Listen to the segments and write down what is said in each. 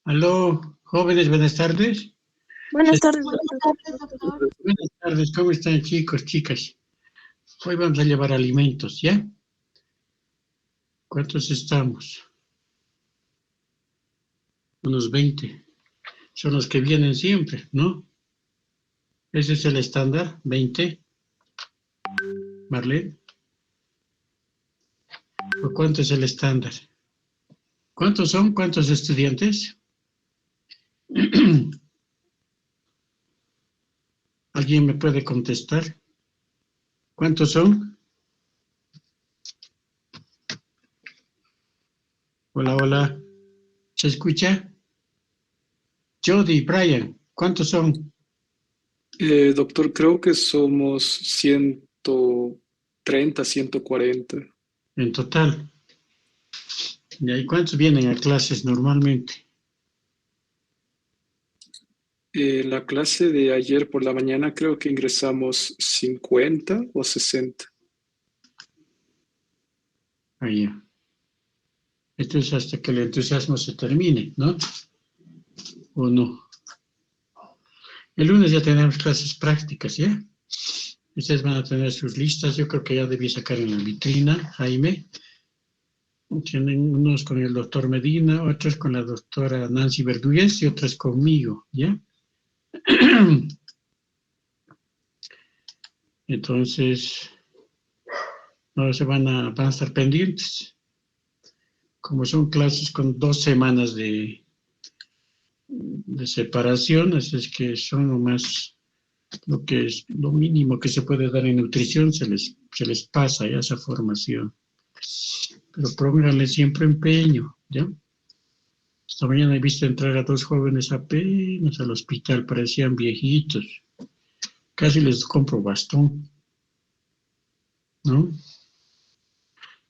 Aló, jóvenes, buenas tardes. Buenas tardes, doctor. Buenas tardes, ¿cómo están chicos, chicas? Hoy vamos a llevar alimentos, ¿ya? ¿Cuántos estamos? Unos 20. Son los que vienen siempre, ¿no? Ese es el estándar, 20. Marlene, ¿o cuánto es el estándar? ¿Cuántos son? ¿Cuántos estudiantes? ¿Alguien me puede contestar? ¿Cuántos son? Hola, hola. ¿Se escucha? Jody, Brian, ¿cuántos son? Doctor, creo que somos 130, 140. En total. ¿Y ahí cuántos vienen a clases normalmente? La clase de ayer por la mañana creo que ingresamos 50 o 60. Ahí. Esto es hasta que el entusiasmo se termine, ¿no? ¿O no? El lunes ya tenemos clases prácticas, ¿ya? Ustedes van a tener sus listas, yo creo que ya debí sacar en la vitrina, Jaime. Tienen unos con el doctor Medina, otros con la doctora Nancy Verdúguez y otros conmigo, ¿ya? Entonces, no se van a estar pendientes. Como son clases con 2 semanas de separación, así es que son nomás lo que es lo mínimo que se puede dar en nutrición, se les pasa ya esa formación. Pero pónganle siempre empeño, ¿ya? Esta mañana he visto entrar a 2 jóvenes apenas al hospital, parecían viejitos. Casi les compro bastón, ¿no?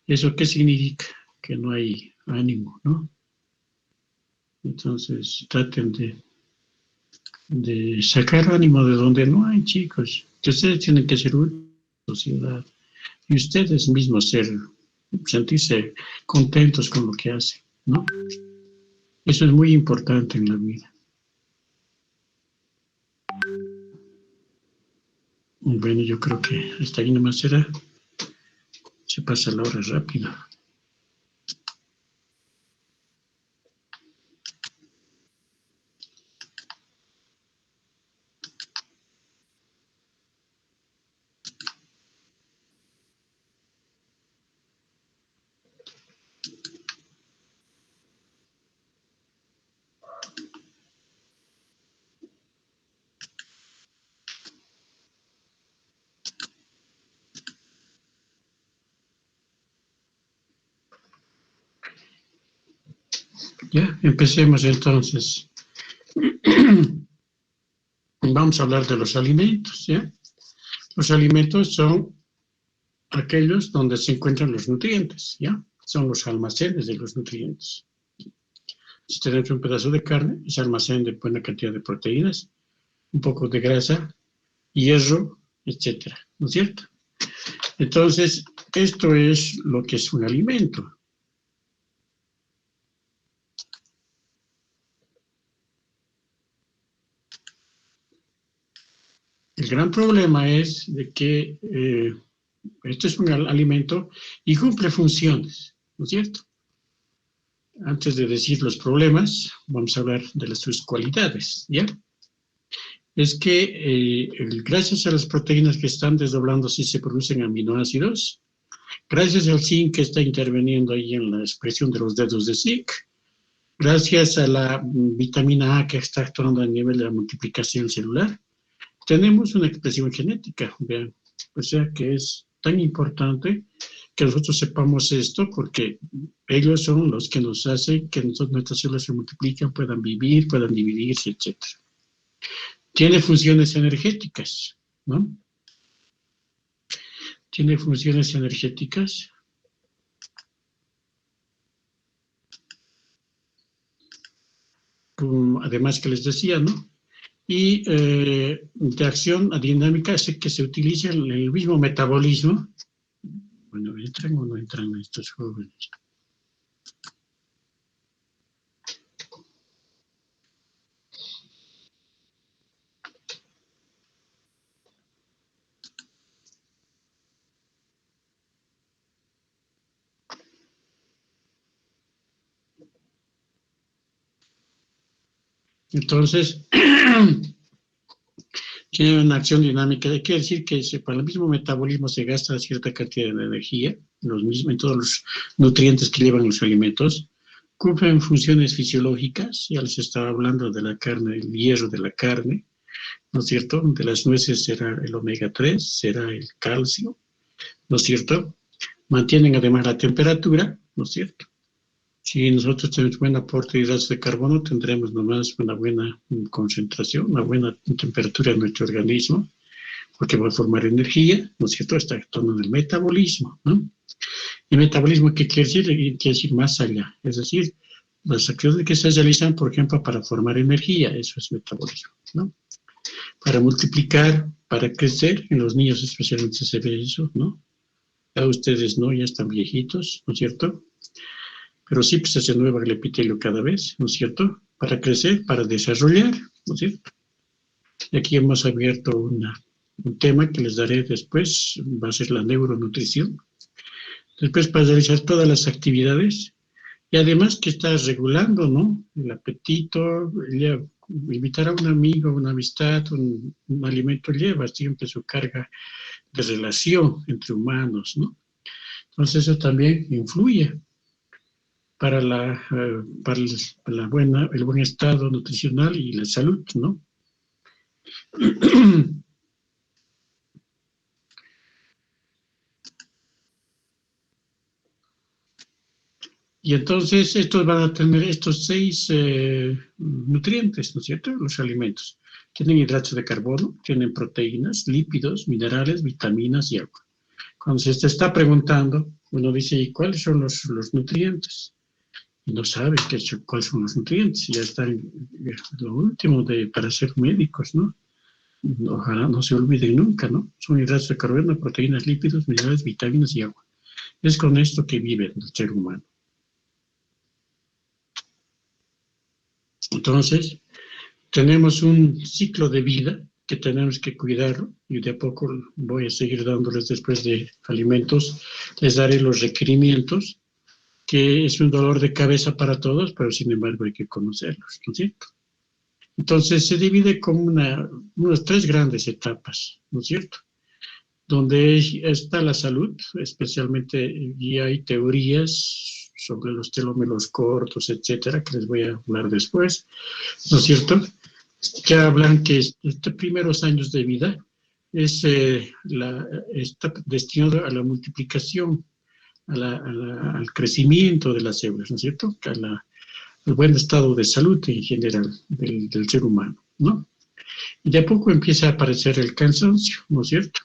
¿Eso qué significa? Que no hay ánimo, ¿no? Entonces, traten de sacar ánimo de donde no hay, chicos. Que ustedes tienen que ser una sociedad. Y ustedes mismos sentirse contentos con lo que hacen, ¿no? Eso es muy importante en la vida. Bueno, yo creo que hasta ahí nomás será. Se pasa la hora rápido. Ya, empecemos entonces. Vamos a hablar de los alimentos, ¿ya? Los alimentos son aquellos donde se encuentran los nutrientes, ¿ya? Son los almacenes de los nutrientes. Si tenemos un pedazo de carne, es almacén de buena cantidad de proteínas, un poco de grasa, hierro, etcétera, ¿no es cierto? Entonces, esto es lo que es un alimento. El gran problema es de que esto es un alimento y cumple funciones, ¿no es cierto? Antes de decir los problemas, vamos a hablar de sus cualidades, ¿ya? Es que gracias a las proteínas que están desdoblándose se producen aminoácidos, gracias al zinc que está interviniendo ahí en la expresión de los dedos de zinc, gracias a la vitamina A que está actuando a nivel de la multiplicación celular, tenemos una expresión genética, vean, o sea que es tan importante que nosotros sepamos esto porque ellos son los que nos hacen que nuestras células se multipliquen, puedan vivir, puedan dividirse, etc. Tiene funciones energéticas, ¿no? Tiene funciones energéticas. Además que les decía, ¿no? Y de acción dinámica hace que se utilice el mismo metabolismo. Bueno, ¿entran o no entran estos jóvenes? Entonces, tiene una acción dinámica. Quiere decir que para el mismo metabolismo se gasta cierta cantidad de energía, en todos los nutrientes que llevan los alimentos. Cumplen funciones fisiológicas, ya les estaba hablando de la carne, el hierro de la carne, ¿no es cierto? De las nueces será el omega 3, será el calcio, ¿no es cierto? Mantienen además la temperatura, ¿no es cierto? Si nosotros tenemos buen aporte de hidratos de carbono, tendremos nomás una buena concentración, una buena temperatura en nuestro organismo, porque va a formar energía, ¿no es cierto? Está actuando en el metabolismo, ¿no? ¿Y metabolismo qué quiere decir? Quiere decir más allá, es decir, las acciones que se realizan, por ejemplo, para formar energía, eso es metabolismo, ¿no? Para multiplicar, para crecer, en los niños especialmente se ve eso, ¿no? Ya ustedes no, ya están viejitos, ¿no es cierto? Pero sí pues, se renueva el epitelio cada vez, ¿no es cierto? Para crecer, para desarrollar, ¿no es cierto? Y aquí hemos abierto un tema que les daré después, va a ser la neuronutrición. Después para realizar todas las actividades y además que está regulando, ¿no? El apetito, invitar a un amigo, una amistad, un alimento lleva siempre su carga de relación entre humanos, ¿no? Entonces eso también influye para el buen estado nutricional y la salud, ¿no? Y entonces estos van a tener estos 6 nutrientes, ¿no es cierto? Los alimentos. Tienen hidratos de carbono, tienen proteínas, lípidos, minerales, vitaminas y agua. Cuando se te está preguntando, uno dice, ¿y cuáles son los nutrientes? Y no sabe cuáles son los nutrientes. Ya está lo último para ser médicos, ¿no? Ojalá no se olviden nunca, ¿no? Son hidratos de carbono, proteínas, lípidos, minerales, vitaminas y agua. Es con esto que vive el ser humano. Entonces, tenemos un ciclo de vida que tenemos que cuidarlo y de a poco voy a seguir dándoles después de alimentos, les daré los requerimientos, que es un dolor de cabeza para todos, pero sin embargo hay que conocerlos, ¿no es cierto? Entonces se divide como unas 3 grandes etapas, ¿no es cierto? Donde está la salud, especialmente, y hay teorías sobre los telómeros cortos, etcétera, que les voy a hablar después, ¿no es cierto? Que hablan que estos primeros años de vida está destinado a la multiplicación, al crecimiento de las células, ¿no es cierto? Al buen estado de salud en general del ser humano, ¿no? Y de a poco empieza a aparecer el cansancio, ¿no es cierto?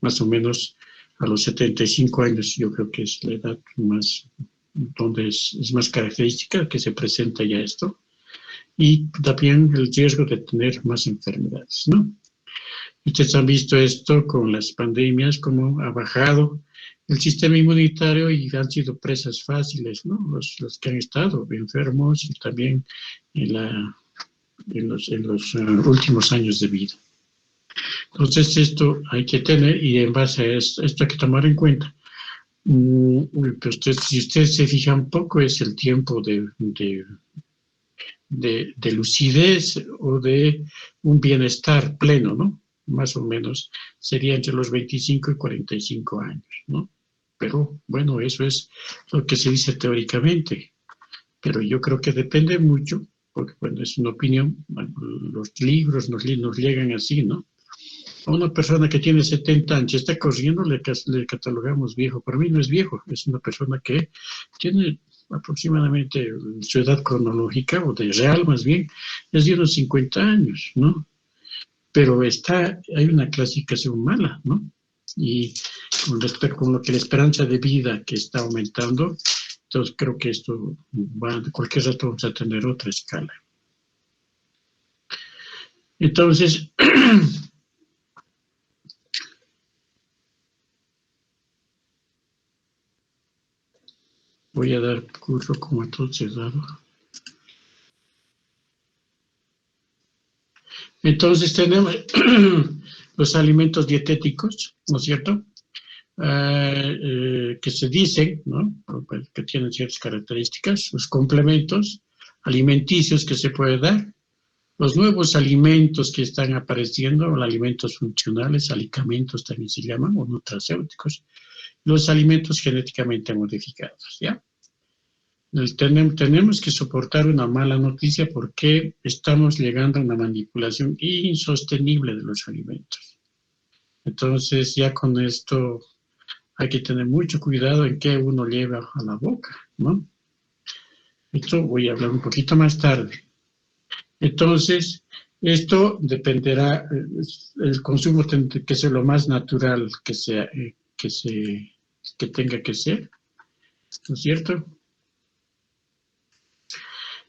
Más o menos a los 75 años yo creo que es la edad más, donde es más característica que se presenta ya esto, y también el riesgo de tener más enfermedades, ¿no? Ustedes han visto esto con las pandemias, cómo ha bajado el sistema inmunitario y han sido presas fáciles, ¿no? Los que han estado enfermos y también en los últimos años de vida. Entonces esto hay que tener y en base a esto hay que tomar en cuenta. Si ustedes se fijan poco es el tiempo de lucidez o de un bienestar pleno, ¿no? Más o menos sería entre los 25 y 45 años, ¿no? Pero bueno, eso es lo que se dice teóricamente, pero yo creo que depende mucho, porque bueno, es una opinión, bueno, los libros nos llegan así, ¿no? A una persona que tiene 70 años, está corriendo, le catalogamos viejo. Para mí no es viejo, es una persona que tiene aproximadamente su edad cronológica, o de real más bien, es de unos 50 años, ¿no? Pero hay una clasificación mala, ¿no? Y con respecto con lo que la esperanza de vida que está aumentando, entonces creo que esto de cualquier rato vamos a tener otra escala. Entonces, voy a dar curso como entonces dado. Entonces tenemos los alimentos dietéticos, ¿no es cierto? Que se dicen, ¿no? Que tienen ciertas características, los complementos alimenticios que se puede dar, Los nuevos alimentos que están apareciendo, los alimentos funcionales, alicamentos también se llaman, o nutracéuticos, los alimentos genéticamente modificados, ¿ya? Tenemos que soportar una mala noticia porque estamos llegando a una manipulación insostenible de los alimentos. Entonces, ya con esto hay que tener mucho cuidado en qué uno lleva a la boca, ¿no? Esto voy a hablar un poquito más tarde. Entonces, esto dependerá, el consumo tiene que ser lo más natural que sea, que tenga que ser, ¿no es cierto?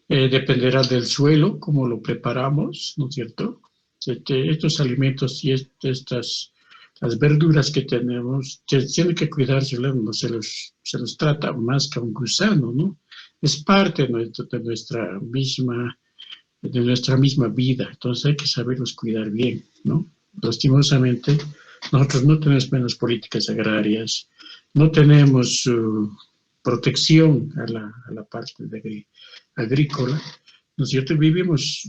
Dependerá del suelo, cómo lo preparamos, ¿no es cierto? Estos alimentos y las verduras que tenemos, tienen que cuidarse, no se los trata más que a un gusano, ¿no? Es parte de nuestra misma vida, entonces hay que saberlos cuidar bien, ¿no? Lastimosamente, nosotros no tenemos menos políticas agrarias, no tenemos protección a la parte agrícola, ¿no es cierto? Vivimos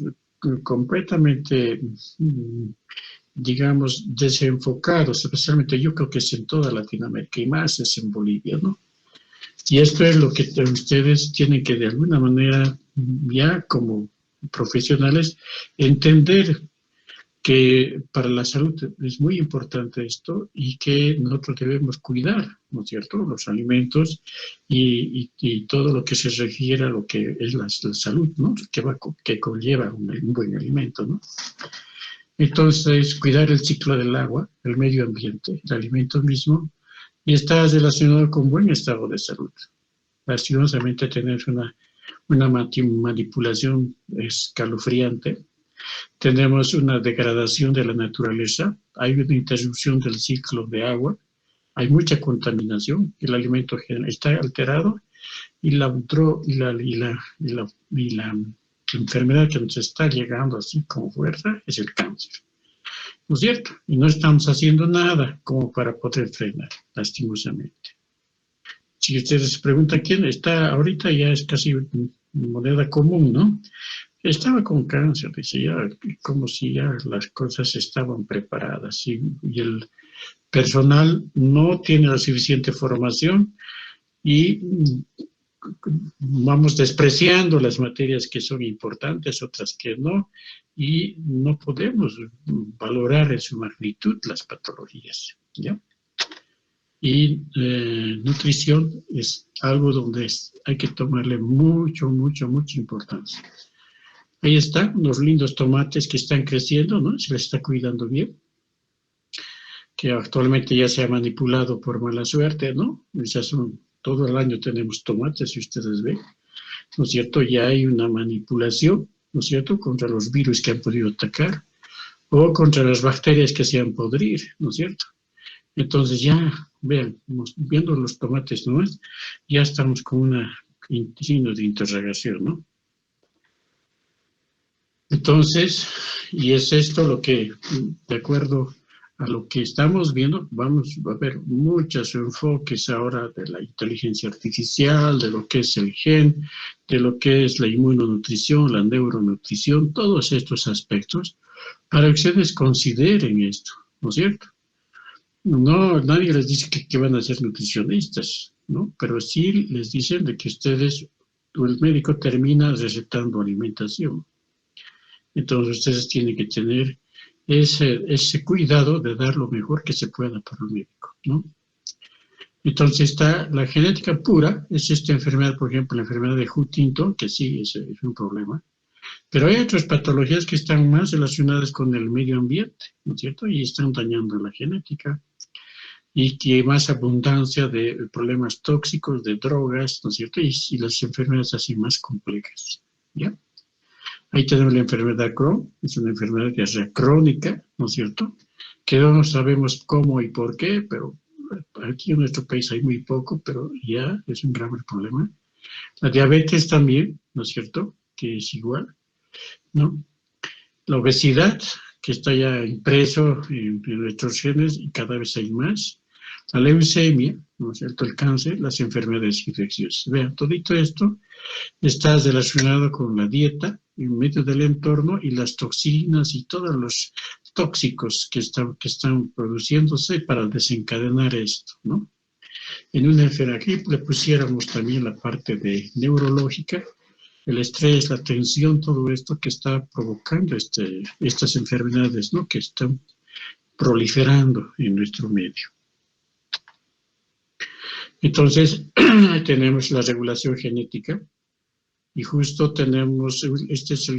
completamente, digamos, desenfocados, especialmente yo creo que es en toda Latinoamérica y más es en Bolivia, ¿no? Y esto es lo que ustedes tienen que de alguna manera, ya como profesionales, entender que para la salud es muy importante esto y que nosotros debemos cuidar, ¿no es cierto?, los alimentos y todo lo que se refiere a lo que es la salud, ¿no?, que conlleva un buen alimento, ¿no? Entonces, cuidar el ciclo del agua, el medio ambiente, el alimento mismo, y está relacionado con buen estado de salud. Lastimosamente tener una manipulación escalofriante. Tenemos una degradación de la naturaleza, hay una interrupción del ciclo de agua, hay mucha contaminación, el alimento está alterado y la enfermedad que nos está llegando así como fuerza es el cáncer, ¿no es cierto? Y no estamos haciendo nada como para poder frenar, lastimosamente. Si ustedes se preguntan quién está, ahorita ya es casi moneda común, ¿no? Estaba con cáncer, dice, ya, como si ya las cosas estaban preparadas y el personal no tiene la suficiente formación y vamos despreciando las materias que son importantes, otras que no, y no podemos valorar en su magnitud las patologías, ¿ya? Y nutrición es algo donde hay que tomarle mucha importancia. Ahí están los lindos tomates que están creciendo, ¿no? Se les está cuidando bien, que actualmente ya se ha manipulado por mala suerte, ¿no? Todo el año tenemos tomates, si ustedes ven, ¿no es cierto? Ya hay una manipulación, ¿no es cierto?, contra los virus que han podido atacar o contra las bacterias que se han podrir, ¿no es cierto? Entonces ya, vean, viendo los tomates, ¿no? Ya estamos con un signo de interrogación, ¿no? Entonces, y es esto lo que, de acuerdo a lo que estamos viendo, vamos a ver muchos enfoques ahora de la inteligencia artificial, de lo que es el gen, de lo que es la inmunonutrición, la neuronutrición, todos estos aspectos, para que ustedes consideren esto, ¿no es cierto? No, nadie les dice que van a ser nutricionistas, ¿no? Pero sí les dicen de que ustedes, el médico termina recetando alimentación. Entonces ustedes tienen que tener ese cuidado de dar lo mejor que se pueda para el médico, ¿no? Entonces está la genética pura, es esta enfermedad, por ejemplo, la enfermedad de Huntington, que sí es un problema, pero hay otras patologías que están más relacionadas con el medio ambiente, ¿no es cierto? Y están dañando la genética, y que hay más abundancia de problemas tóxicos, de drogas, ¿no es cierto? Y las enfermedades así más complejas, ¿ya? Ahí tenemos la enfermedad Crohn, es una enfermedad que es crónica, ¿no es cierto? Que no sabemos cómo y por qué, pero aquí en nuestro país hay muy poco, pero ya es un grave problema. La diabetes también, ¿no es cierto? Que es igual, ¿no? La obesidad, que está ya impreso en nuestros genes y cada vez hay más. La leucemia, ¿no es cierto? El cáncer, las enfermedades infecciosas. Vean, todito esto está relacionado con la dieta, en medio del entorno y las toxinas y todos los tóxicos que están produciéndose para desencadenar esto, ¿no? En una enfermedad aquí le pusiéramos también la parte de neurológica, el estrés, la tensión, todo esto que está provocando estas enfermedades, ¿no? Que están proliferando en nuestro medio. Entonces, tenemos la regulación genética y justo tenemos, este es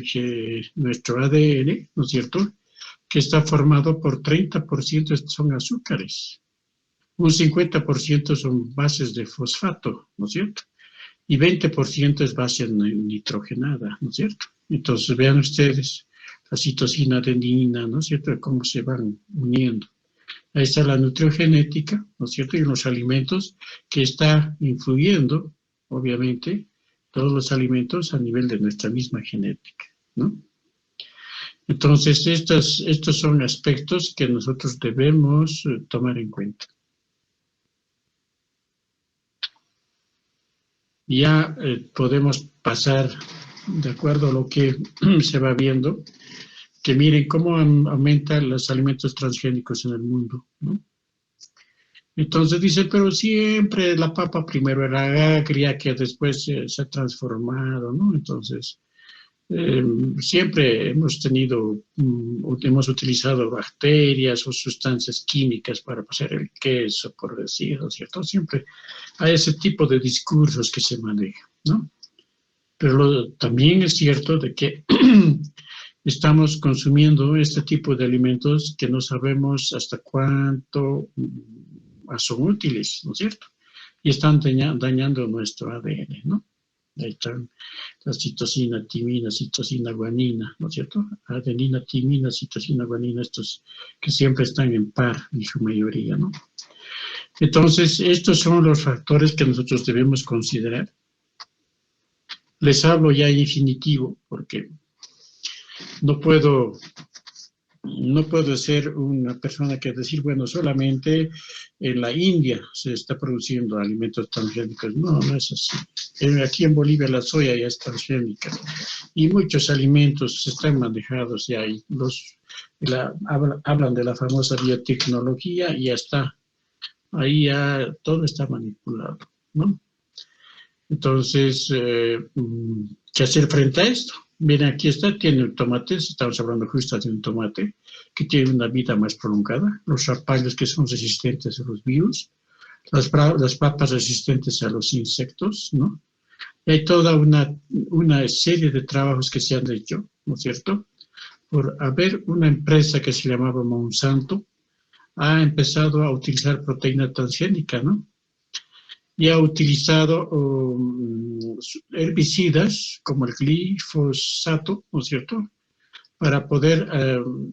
nuestro ADN, ¿no es cierto?, que está formado por 30% son azúcares, un 50% son bases de fosfato, ¿no es cierto?, y 20% es base nitrogenada, ¿no es cierto? Entonces, vean ustedes la citosina, adenina, ¿no es cierto?, cómo se van uniendo. Ahí está la nutriogenética, ¿no es cierto?, y los alimentos que está influyendo, obviamente, todos los alimentos a nivel de nuestra misma genética, ¿no? Entonces, estos son aspectos que nosotros debemos tomar en cuenta. Ya podemos pasar, de acuerdo a lo que se va viendo, que miren cómo aumentan los alimentos transgénicos en el mundo, ¿no? Entonces dice, pero siempre la papa primero era agria, que después se ha transformado, ¿no? Entonces, siempre hemos utilizado bacterias o sustancias químicas para hacer el queso, por decirlo, ¿cierto? Siempre hay ese tipo de discursos que se manejan, ¿no? Pero también es cierto de que estamos consumiendo este tipo de alimentos que no sabemos hasta cuánto son útiles, ¿no es cierto? Y están dañando nuestro ADN, ¿no? Ahí están la citosina, timina, citosina, guanina, ¿no es cierto? Adenina, timina, citosina, guanina, estos que siempre están en par en su mayoría, ¿no? Entonces, estos son los factores que nosotros debemos considerar. Les hablo ya en infinitivo porque no puedo ser una persona que decir, bueno, solamente en la India se está produciendo alimentos transgénicos. No, no es así. Aquí en Bolivia la soya ya es transgénica y muchos alimentos están manejados ya. Hablan de la famosa biotecnología y ya está. Ahí ya todo está manipulado, ¿no? Entonces, ¿qué hacer frente a esto? Miren, aquí está, tiene el tomate, estamos hablando justo de un tomate, que tiene una vida más prolongada, los zapallos que son resistentes a los virus, las papas resistentes a los insectos, ¿no? Y hay toda una serie de trabajos que se han hecho, ¿no es cierto? Por haber una empresa que se llamaba Monsanto, ha empezado a utilizar proteína transgénica, ¿no? Y ha utilizado herbicidas como el glifosato, ¿no es cierto?, para poder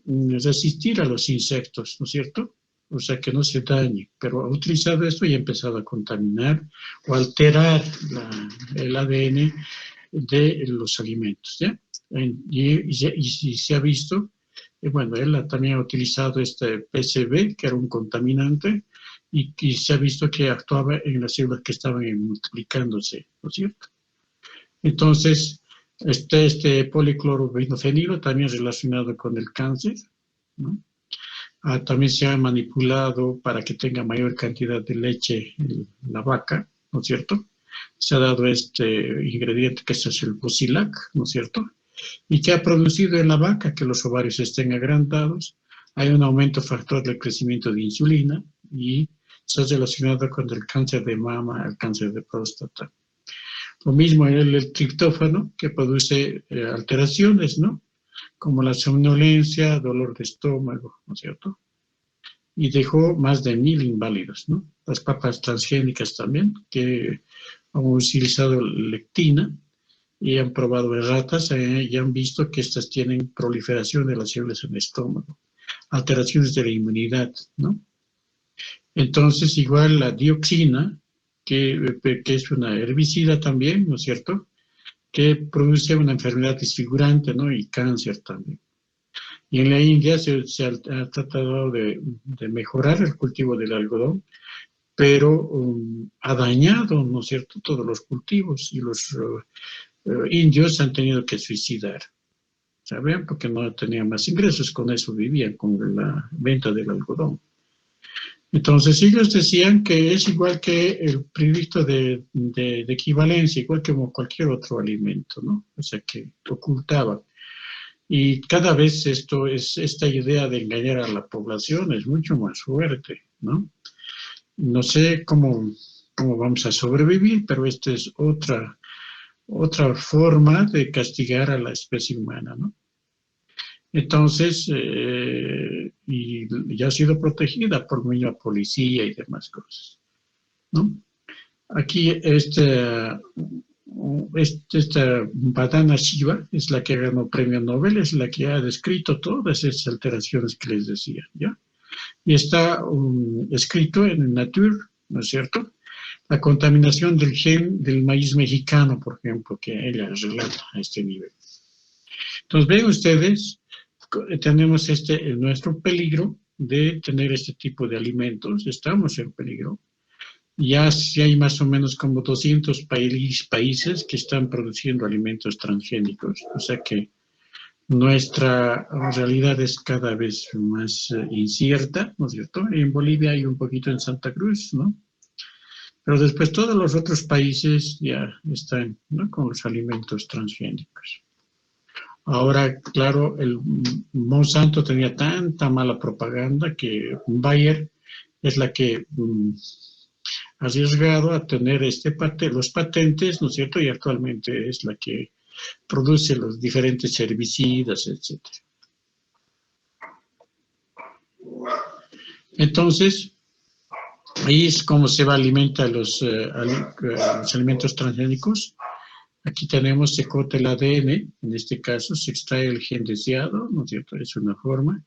resistir a los insectos, ¿no es cierto? O sea, que no se dañe, pero ha utilizado esto y ha empezado a contaminar o alterar el ADN de los alimentos, ¿ya? Y se ha visto, bueno, él también ha utilizado este PCB, que era un contaminante, y se ha visto que actuaba en las células que estaban multiplicándose, ¿no es cierto? Entonces, este policlorobinofenilo también relacionado con el cáncer, ¿no? También se ha manipulado para que tenga mayor cantidad de leche la vaca, ¿no es cierto? Se ha dado este ingrediente que es el Busilac, ¿no es cierto? Y que ha producido en la vaca que los ovarios estén agrandados, hay un aumento factor del crecimiento de insulina y está relacionado con el cáncer de mama, el cáncer de próstata. Lo mismo el triptófano, que produce alteraciones, ¿no? Como la somnolencia, dolor de estómago, ¿no es cierto? Y dejó más de 1000 inválidos, ¿no? Las papas transgénicas también, que han utilizado lectina y han probado en ratas y han visto que estas tienen proliferación de las células en el estómago, alteraciones de la inmunidad, ¿no? Entonces, igual la dioxina, que es una herbicida también, ¿no es cierto?, que produce una enfermedad desfigurante, ¿no?, y cáncer también. Y en la India se ha tratado de mejorar el cultivo del algodón, pero ha dañado, ¿no es cierto?, todos los cultivos y los indios han tenido que suicidar, ¿saben? Porque no tenían más ingresos, con eso vivían, con la venta del algodón. Entonces ellos decían que es igual que el principio de equivalencia, igual que como cualquier otro alimento, ¿no? O sea, que ocultaban. Y cada vez esta idea de engañar a la población es mucho más fuerte, ¿no? No sé cómo vamos a sobrevivir, pero esta es otra forma de castigar a la especie humana, ¿no? Entonces, y ya ha sido protegida por misma policía y demás cosas, ¿no? Aquí esta Vandana Shiva es la que ganó premio Nobel, es la que ha descrito todas esas alteraciones que les decía, ¿ya? Y está escrito en Nature, ¿no es cierto? La contaminación del gen del maíz mexicano, por ejemplo, que ella relata a este nivel. Entonces, ven ustedes, tenemos nuestro peligro de tener este tipo de alimentos, estamos en peligro. Ya sí hay más o menos como 200 países que están produciendo alimentos transgénicos, o sea que nuestra realidad es cada vez más incierta, ¿no es cierto? En Bolivia hay un poquito en Santa Cruz, ¿no? Pero después todos los otros países ya están, ¿no?, con los alimentos transgénicos. Ahora, claro, el Monsanto tenía tanta mala propaganda que Bayer es la que ha arriesgado a tener los patentes, ¿no es cierto? Y actualmente es la que produce los diferentes herbicidas, etc. Entonces, ahí es como se va a alimentar los alimentos transgénicos. Aquí tenemos, se corta el ADN, en este caso se extrae el gen deseado, ¿no es cierto? Es una forma.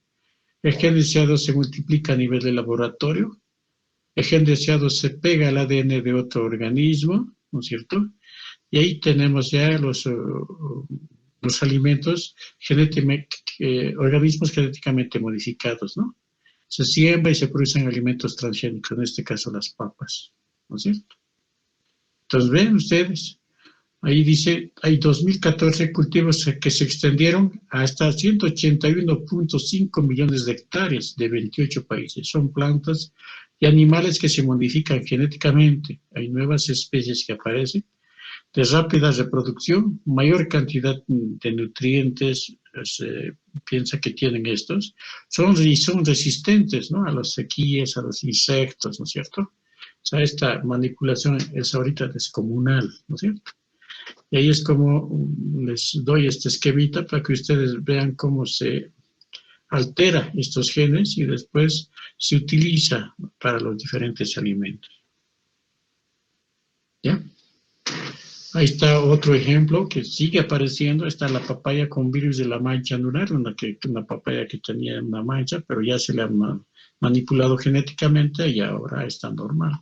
El gen deseado se multiplica a nivel de laboratorio. El gen deseado se pega al ADN de otro organismo, ¿no es cierto? Y ahí tenemos ya los alimentos organismos genéticamente modificados, ¿no? Se siembra y se producen alimentos transgénicos, en este caso las papas, ¿no es cierto? Entonces, ven ustedes, ahí dice, hay 2014 cultivos que se extendieron hasta 181.5 millones de hectáreas de 28 países. Son plantas y animales que se modifican genéticamente. Hay nuevas especies que aparecen de rápida reproducción, mayor cantidad de nutrientes, se piensa que tienen estos, son resistentes, ¿no?, a las sequías, a los insectos, ¿no es cierto? O sea, esta manipulación es ahorita descomunal, ¿no es cierto? Y ahí es como les doy este esquemita para que ustedes vean cómo se altera estos genes y después se utiliza para los diferentes alimentos. ¿Ya? Ahí está otro ejemplo que sigue apareciendo, está la papaya con virus de la mancha anular, una papaya que tenía una mancha, pero ya se le ha manipulado genéticamente y ahora está normal.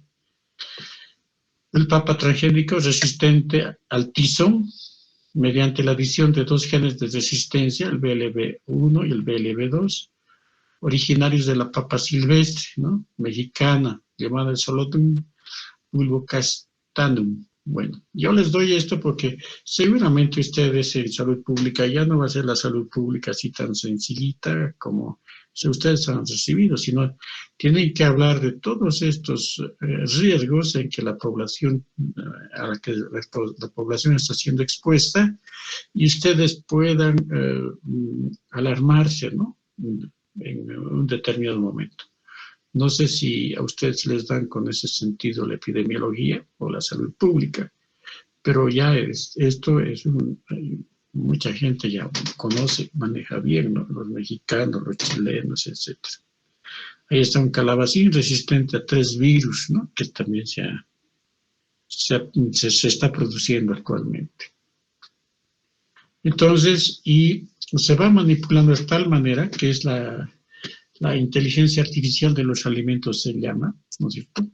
El papa transgénico resistente al tizón, mediante la adición de dos genes de resistencia, el BLB1 y el BLB2, originarios de la papa silvestre, ¿no?, mexicana, llamada el Solotun bulbocastanum. Bueno, yo les doy esto porque seguramente ustedes en salud pública ya no va a ser la salud pública así tan sencillita como si ustedes han recibido, sino tienen que hablar de todos estos riesgos en que la población, a la que la población está siendo expuesta, y ustedes puedan alarmarse, ¿no?, en un determinado momento. No sé si a ustedes les dan con ese sentido la epidemiología o la salud pública, pero ya esto es mucha gente ya conoce, maneja bien, ¿no?, los mexicanos, los chilenos, etc. Ahí está un calabacín resistente a 3 virus, ¿no?, que también se está produciendo actualmente. Entonces, y se va manipulando de tal manera que es la inteligencia artificial de los alimentos, se llama, ¿no es cierto?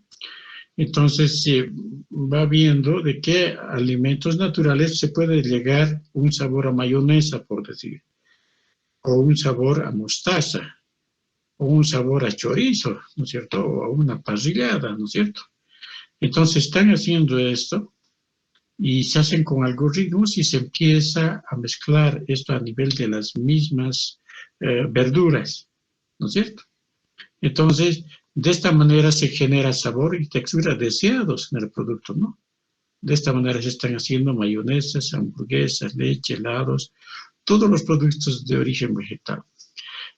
Entonces se va viendo de qué alimentos naturales se puede llegar un sabor a mayonesa, por decir, o un sabor a mostaza, o un sabor a chorizo, ¿no es cierto?, o a una parrillada, ¿no es cierto? Entonces están haciendo esto y se hacen con algoritmos y se empieza a mezclar esto a nivel de las mismas verduras, ¿no es cierto? Entonces, de esta manera se genera sabor y textura deseados en el producto, ¿no? De esta manera se están haciendo mayonesas, hamburguesas, leche, helados, todos los productos de origen vegetal.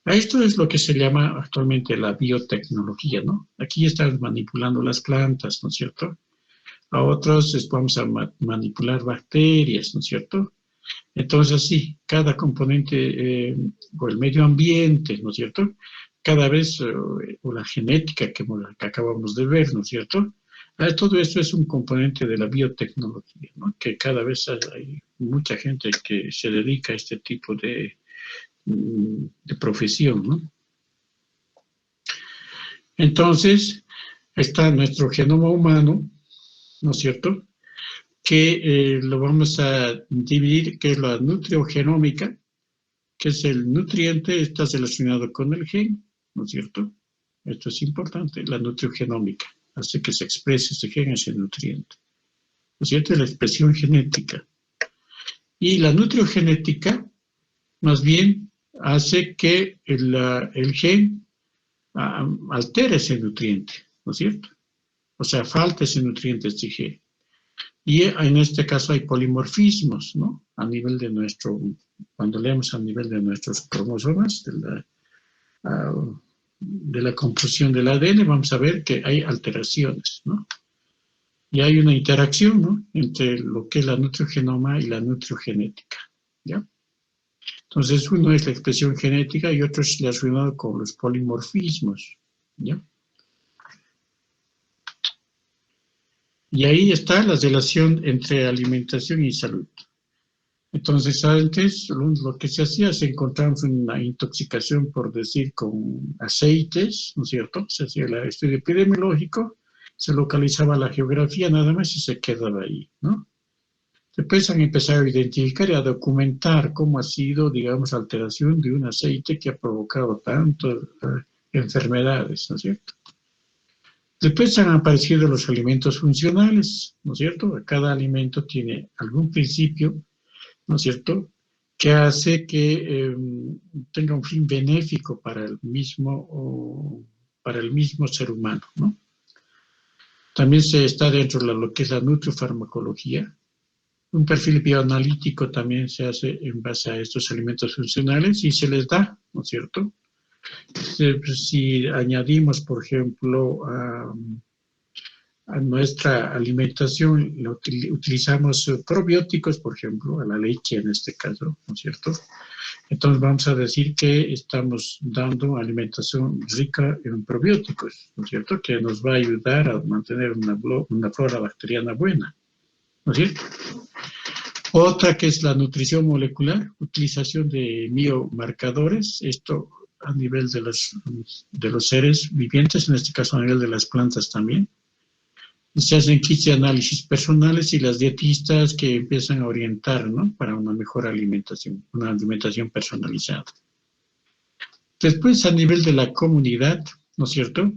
A esto es lo que se llama actualmente la biotecnología, ¿no? Aquí estamos manipulando las plantas, ¿no es cierto? A otros vamos a manipular bacterias, ¿no es cierto? Entonces, sí, cada componente, o el medio ambiente, ¿no es cierto? Cada vez, o la genética que acabamos de ver, ¿no es cierto? Todo esto es un componente de la biotecnología, ¿no? Que cada vez hay mucha gente que se dedica a este tipo de profesión, ¿no? Entonces, está nuestro genoma humano, ¿no es cierto?, que lo vamos a dividir, que es la nutriogenómica, que es el nutriente, está relacionado con el gen, ¿no es cierto? Esto es importante, la nutriogenómica, hace que se exprese ese gen, ese nutriente, ¿no es cierto? Es la expresión genética. Y la nutriogenética, más bien, hace que el gen altere ese nutriente, ¿no es cierto? O sea, falta ese nutriente, este gen. Y en este caso hay polimorfismos, ¿no? A nivel de cuando leemos a nivel de nuestros cromosomas, de la composición del ADN, vamos a ver que hay alteraciones, ¿no? Y hay una interacción, ¿no?, entre lo que es la nutriogenoma y la nutriogenética, ¿ya? Entonces, uno es la expresión genética y otro es relacionado con los polimorfismos, ¿ya? Y ahí está la relación entre alimentación y salud. Entonces, antes lo que se hacía, se encontraba una intoxicación, por decir, con aceites, ¿no es cierto? Se hacía el estudio epidemiológico, se localizaba la geografía nada más y se quedaba ahí, ¿no? Después han empezado a identificar y a documentar cómo ha sido, digamos, alteración de un aceite que ha provocado tantas enfermedades, ¿no es cierto? Después han aparecido los alimentos funcionales, ¿no es cierto? Cada alimento tiene algún principio, ¿no es cierto?, que hace que tenga un fin benéfico para el mismo ser humano, ¿no? También se está dentro de lo que es la nutriofarmacología. Un perfil bioanalítico también se hace en base a estos alimentos funcionales y se les da, ¿no es cierto? Si añadimos, por ejemplo, a nuestra alimentación, utilizamos probióticos, por ejemplo, a la leche en este caso, ¿no es cierto? Entonces vamos a decir que estamos dando alimentación rica en probióticos, ¿no es cierto?, que nos va a ayudar a mantener una flora bacteriana buena, ¿no es cierto? Otra que es la nutrición molecular, utilización de biomarcadores, esto a nivel de los seres vivientes, en este caso a nivel de las plantas también. Se hacen kits de análisis personales y las dietistas que empiezan a orientar, ¿no?, para una mejor alimentación, una alimentación personalizada. Después, a nivel de la comunidad, ¿no es cierto?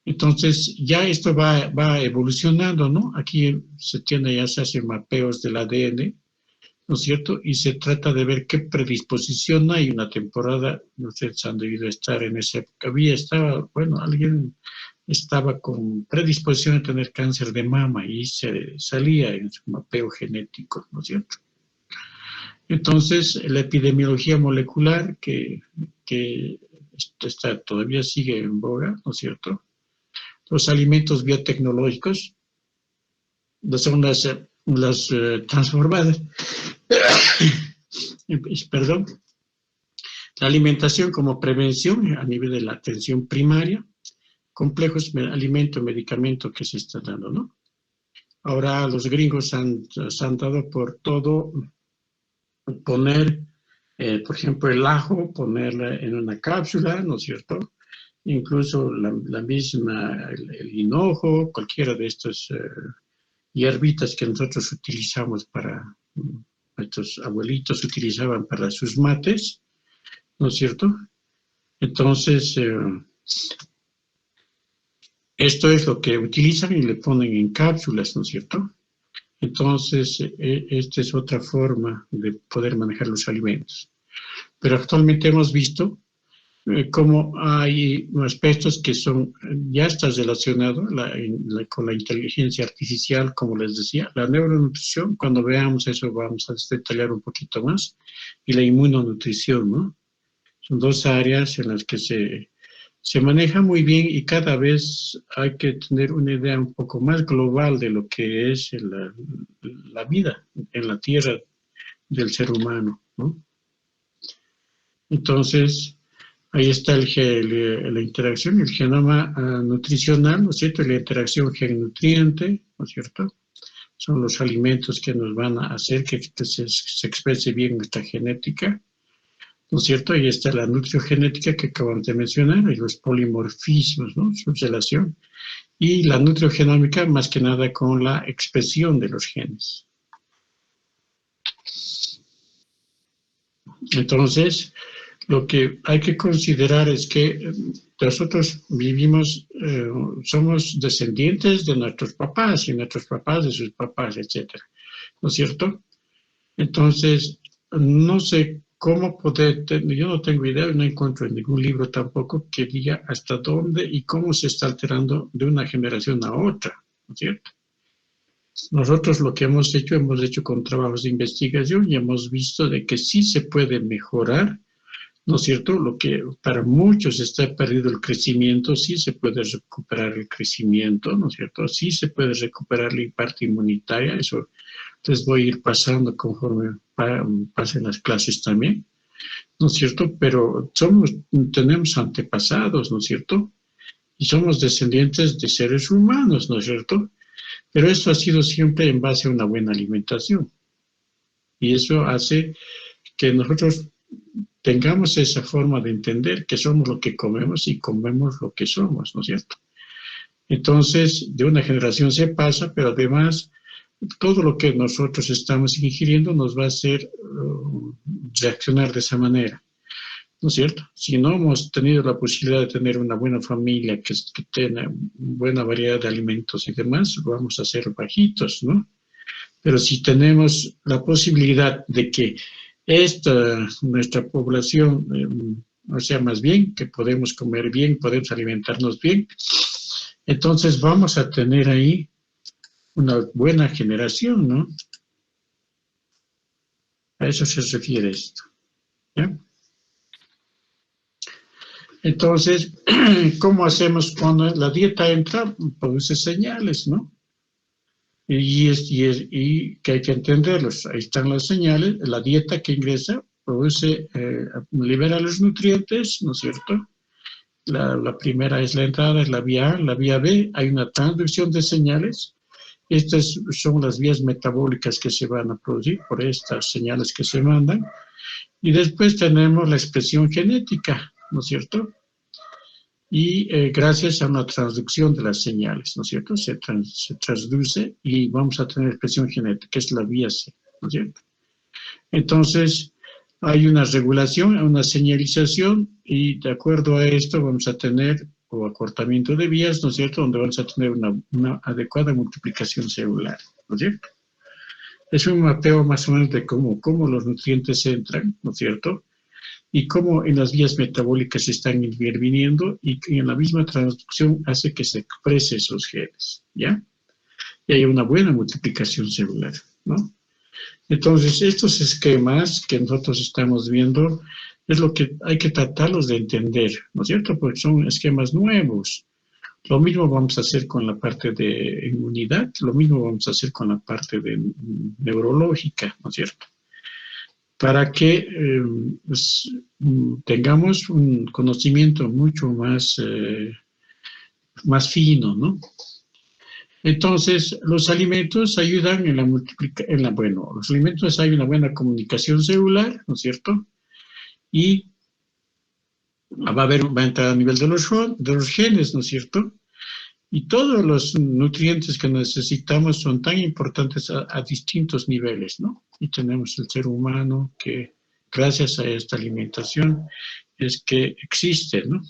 Entonces, ya esto va evolucionando, ¿no? Aquí ya se hacen mapeos del ADN, ¿no es cierto? Y se trata de ver qué predisposición hay. Una temporada, ustedes han debido estar en esa época, alguien estaba con predisposición a tener cáncer de mama y se salía en su mapeo genético, ¿no es cierto? Entonces, la epidemiología molecular, que todavía sigue en boga, ¿no es cierto? Los alimentos biotecnológicos, son las transformadas, perdón, la alimentación como prevención a nivel de la atención primaria, complejos alimento, medicamento que se está dando, ¿no? Ahora los gringos se han dado por todo poner, por ejemplo, el ajo, ponerla en una cápsula, ¿no es cierto? Incluso la misma, el hinojo, cualquiera de estas hierbitas que nosotros utilizamos nuestros abuelitos utilizaban para sus mates, ¿no es cierto? Entonces, esto es lo que utilizan y le ponen en cápsulas, ¿no es cierto? Entonces, esta es otra forma de poder manejar los alimentos. Pero actualmente hemos visto cómo hay aspectos que son, ya está relacionado con la inteligencia artificial, como les decía, la neuronutrición. Cuando veamos eso vamos a detallar un poquito más, y la inmunonutrición, ¿no? Son dos áreas en las que se maneja muy bien, y cada vez hay que tener una idea un poco más global de lo que es la vida en la tierra del ser humano, ¿no? Entonces, ahí está la interacción, el genoma nutricional, ¿no es cierto? Y la interacción gen-nutriente, ¿no es cierto? Son los alimentos que nos van a hacer que se exprese bien nuestra genética, ¿no es cierto? Ahí está la nutriogenética que acabamos de mencionar, y los polimorfismos, ¿no? Su relación. Y la nutriogenómica, más que nada con la expresión de los genes. Entonces, lo que hay que considerar es que nosotros vivimos, somos descendientes de nuestros papás, y nuestros papás de sus papás, etcétera, ¿no es cierto? Entonces, no sé cómo poder, yo no tengo idea, no encuentro en ningún libro tampoco que diga hasta dónde y cómo se está alterando de una generación a otra, ¿no es cierto? Nosotros lo que hemos hecho con trabajos de investigación, y hemos visto de que sí se puede mejorar, ¿no es cierto? Lo que para muchos está perdido el crecimiento, sí se puede recuperar el crecimiento, ¿no es cierto? Sí se puede recuperar la parte inmunitaria, eso les voy a ir pasando conforme pasen las clases también, ¿no es cierto? Pero tenemos antepasados, ¿no es cierto? Y somos descendientes de seres humanos, ¿no es cierto? Pero esto ha sido siempre en base a una buena alimentación. Y eso hace que nosotros tengamos esa forma de entender que somos lo que comemos y comemos lo que somos, ¿no es cierto? Entonces, de una generación se pasa, pero además todo lo que nosotros estamos ingiriendo nos va a hacer reaccionar de esa manera, ¿no es cierto? Si no hemos tenido la posibilidad de tener una buena familia que tenga buena variedad de alimentos y demás, vamos a ser bajitos, ¿no? Pero si tenemos la posibilidad de que nuestra población, o sea, más bien, que podemos comer bien, podemos alimentarnos bien, entonces vamos a tener ahí una buena generación, ¿no? A eso se refiere esto, ¿ya? Entonces, ¿cómo hacemos cuando la dieta entra? Produce señales, ¿no? Y que hay que entenderlos. Ahí están las señales. La dieta que ingresa produce, libera los nutrientes, ¿no es cierto? La primera es la entrada, es la vía A. La vía B, hay una transducción de señales. Estas son las vías metabólicas que se van a producir por estas señales que se mandan. Y después tenemos la expresión genética, ¿no es cierto? Y gracias a una transducción de las señales, ¿no es cierto? Se transduce y vamos a tener expresión genética, que es la vía C, ¿no es cierto? Entonces, hay una regulación, una señalización, y de acuerdo a esto vamos a tener o acortamiento de vías, ¿no es cierto?, donde vamos a tener una adecuada multiplicación celular, ¿no es cierto? Es un mapeo más o menos de cómo los nutrientes entran, ¿no es cierto?, y cómo en las vías metabólicas se están interviniendo, y en la misma transducción hace que se exprese esos genes, ¿ya? Y hay una buena multiplicación celular, ¿no? Entonces, estos esquemas que nosotros estamos viendo es lo que hay que tratarlos de entender, ¿no es cierto? Porque son esquemas nuevos. Lo mismo vamos a hacer con la parte de inmunidad, lo mismo vamos a hacer con la parte de neurológica, ¿no es cierto? Para que pues, tengamos un conocimiento mucho más fino, ¿no? Entonces, los alimentos ayudan en la multiplicación, bueno, los alimentos hay una buena comunicación celular, ¿no es cierto? Y va a entrar a nivel de los genes, ¿no es cierto? Y todos los nutrientes que necesitamos son tan importantes a distintos niveles, ¿no? Y tenemos el ser humano que, gracias a esta alimentación, es que existe, ¿no?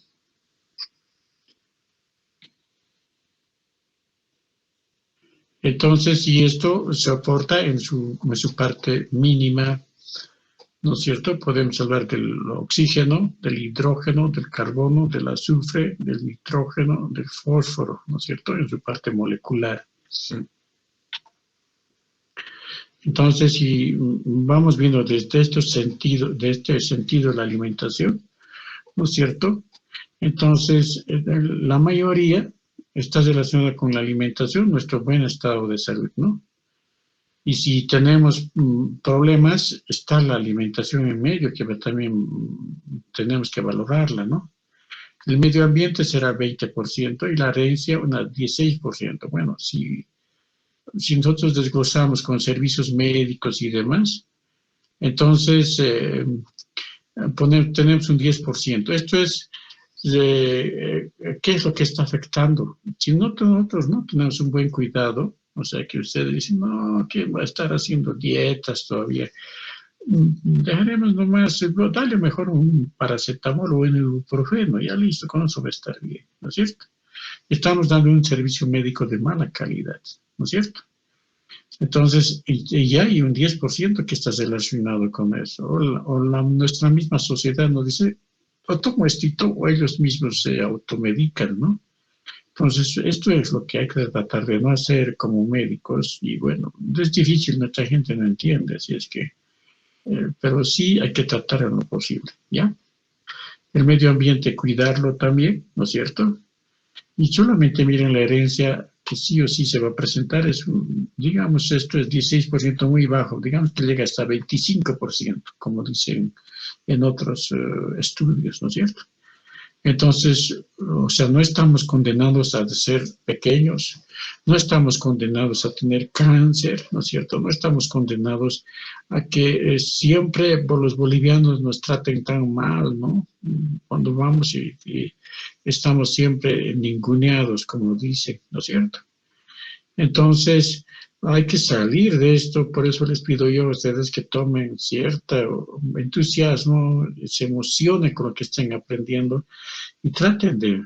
Entonces, y esto se aporta en su parte mínima, ¿no es cierto? Podemos hablar del oxígeno, del hidrógeno, del carbono, del azufre, del nitrógeno, del fósforo, ¿no es cierto? En su parte molecular. Entonces, si vamos viendo desde este sentido de la alimentación, ¿no es cierto? Entonces, la mayoría está relacionada con la alimentación, nuestro buen estado de salud, ¿no? Y si tenemos problemas, está la alimentación en medio, que también tenemos que valorarla, ¿no? El medio ambiente será 20% y la herencia un 16%. Bueno, si nosotros desglosamos con servicios médicos y demás, entonces tenemos un 10%. Esto es, ¿qué es lo que está afectando? Si nosotros no tenemos un buen cuidado, o sea, que ustedes dicen, no, ¿quién va a estar haciendo dietas todavía? Dejaremos nomás, dale mejor un paracetamol o un ibuprofeno, ya listo, con eso va a estar bien, ¿no es cierto? Estamos dando un servicio médico de mala calidad, ¿no es cierto? Entonces, y ya hay un 10% que está relacionado con eso. Nuestra misma sociedad nos dice, o tomo esto, o ellos mismos se automedican, ¿no? Entonces, esto es lo que hay que tratar de no hacer como médicos, y bueno, es difícil, nuestra gente no entiende, así es que, pero sí hay que tratar en lo posible, ¿ya? El medio ambiente, cuidarlo también, ¿no es cierto? Y solamente miren la herencia que sí o sí se va a presentar, digamos, esto es 16% muy bajo, digamos que llega hasta 25%, como dicen en otros estudios, ¿no es cierto? Entonces, o sea, no estamos condenados a ser pequeños, no estamos condenados a tener cáncer, ¿no es cierto? No estamos condenados a que siempre los bolivianos nos traten tan mal, ¿no? Cuando vamos y estamos siempre ninguneados, como dicen, ¿no es cierto? Entonces, hay que salir de esto, por eso les pido yo a ustedes que tomen cierto entusiasmo, se emocionen con lo que estén aprendiendo y traten de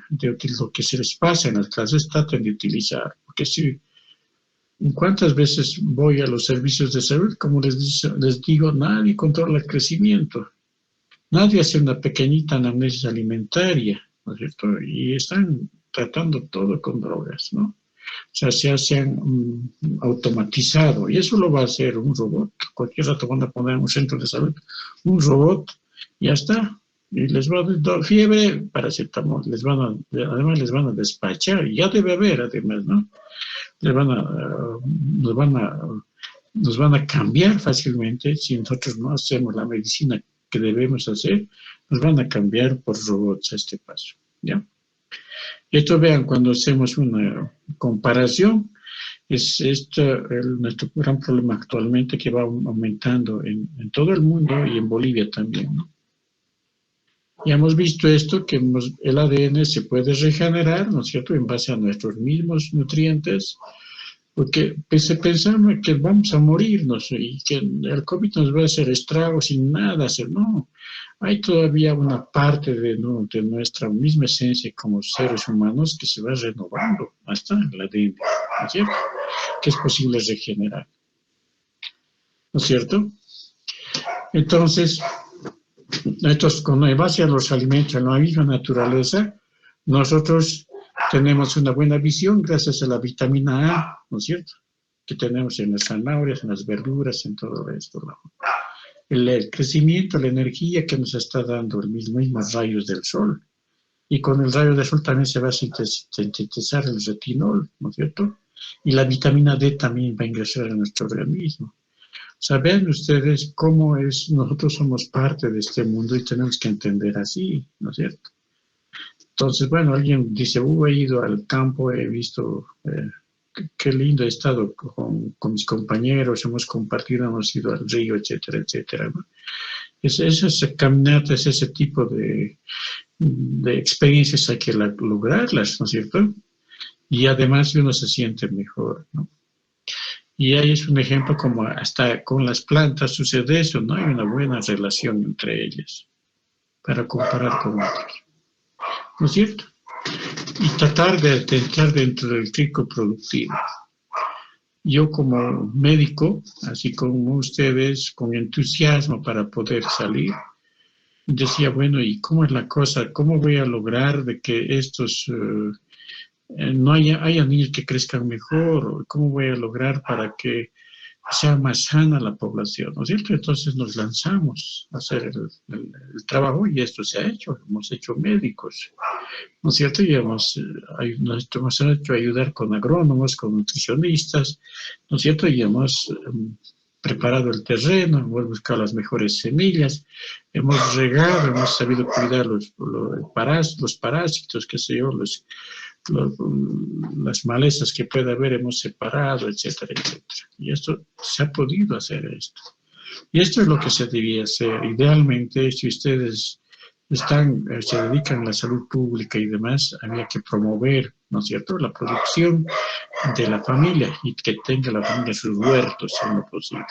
lo que se les pasa en las clases, traten de utilizar. Porque si, ¿cuántas veces voy a los servicios de salud? Como les digo, nadie controla el crecimiento, nadie hace una pequeñita anamnesis alimentaria, ¿no es cierto? Y están tratando todo con drogas, ¿no? O sea, se han automatizado y eso lo va a hacer un robot. Cualquier rato van a poner en un centro de salud un robot, ya está. Y les va a dar fiebre, paracetamol, además les van a despachar, y ya debe haber además, ¿no? Nos van a cambiar fácilmente si nosotros no hacemos la medicina que debemos hacer, nos van a cambiar por robots a este paso, ¿ya? Esto vean, cuando hacemos una comparación, es nuestro gran problema actualmente que va aumentando en todo el mundo y en Bolivia también, ¿no? Ya hemos visto esto, que el ADN se puede regenerar, ¿no es cierto?, en base a nuestros mismos nutrientes, porque pensamos que vamos a morirnos y que el COVID nos va a hacer estragos sin nada hacer, no. Hay todavía una parte de nuestra misma esencia como seres humanos que se va renovando hasta el ADN, ¿no es cierto?, que es posible regenerar, ¿no es cierto? Entonces, con base a los alimentos, a la misma naturaleza, nosotros tenemos una buena visión gracias a la vitamina A, ¿no es cierto?, que tenemos en las zanahorias, en las verduras, en todo esto, ¿no? El crecimiento, la energía que nos está dando los mismos rayos del sol. Y con el rayo del sol también se va a sintetizar el retinol, ¿no es cierto? Y la vitamina D también va a ingresar a nuestro organismo. Saben ustedes cómo nosotros somos parte de este mundo y tenemos que entender así, ¿no es cierto? Entonces, bueno, alguien dice, he ido al campo, he visto, qué lindo he estado con mis compañeros, hemos compartido, hemos ido al río, etcétera, etcétera, ¿no? Esas caminatas, ese tipo de experiencias hay que lograrlas, ¿no es cierto? Y además uno se siente mejor, ¿no? Y ahí es un ejemplo como hasta con las plantas sucede eso, ¿no? Hay una buena relación entre ellas para comparar con otras, ¿no es cierto? Y tratar de entrar dentro del ciclo productivo. yo como médico, así como ustedes, con entusiasmo para poder salir, decía, bueno, ¿y cómo es la cosa? ¿Cómo voy a lograr de que estos no haya niños que crezcan mejor? ¿Cómo voy a lograr para que sea más sana la población? ¿No es cierto? Entonces nos lanzamos a hacer el trabajo y esto se ha hecho. Hemos hecho médicos, ¿no es cierto? Y hemos hecho ayudar con agrónomos, con nutricionistas, ¿no es cierto? Y hemos preparado el terreno, hemos buscado las mejores semillas, hemos regado, hemos sabido cuidar los parásitos, qué sé yo, las malezas que pueda haber, hemos separado, etcétera, etcétera. Y esto, se ha podido hacer esto. Y esto es lo que se debía hacer. Idealmente, si ustedes se dedican a la salud pública y demás, había que promover, ¿no es cierto?, la producción de la familia y que tenga la familia sus huertos en lo posible.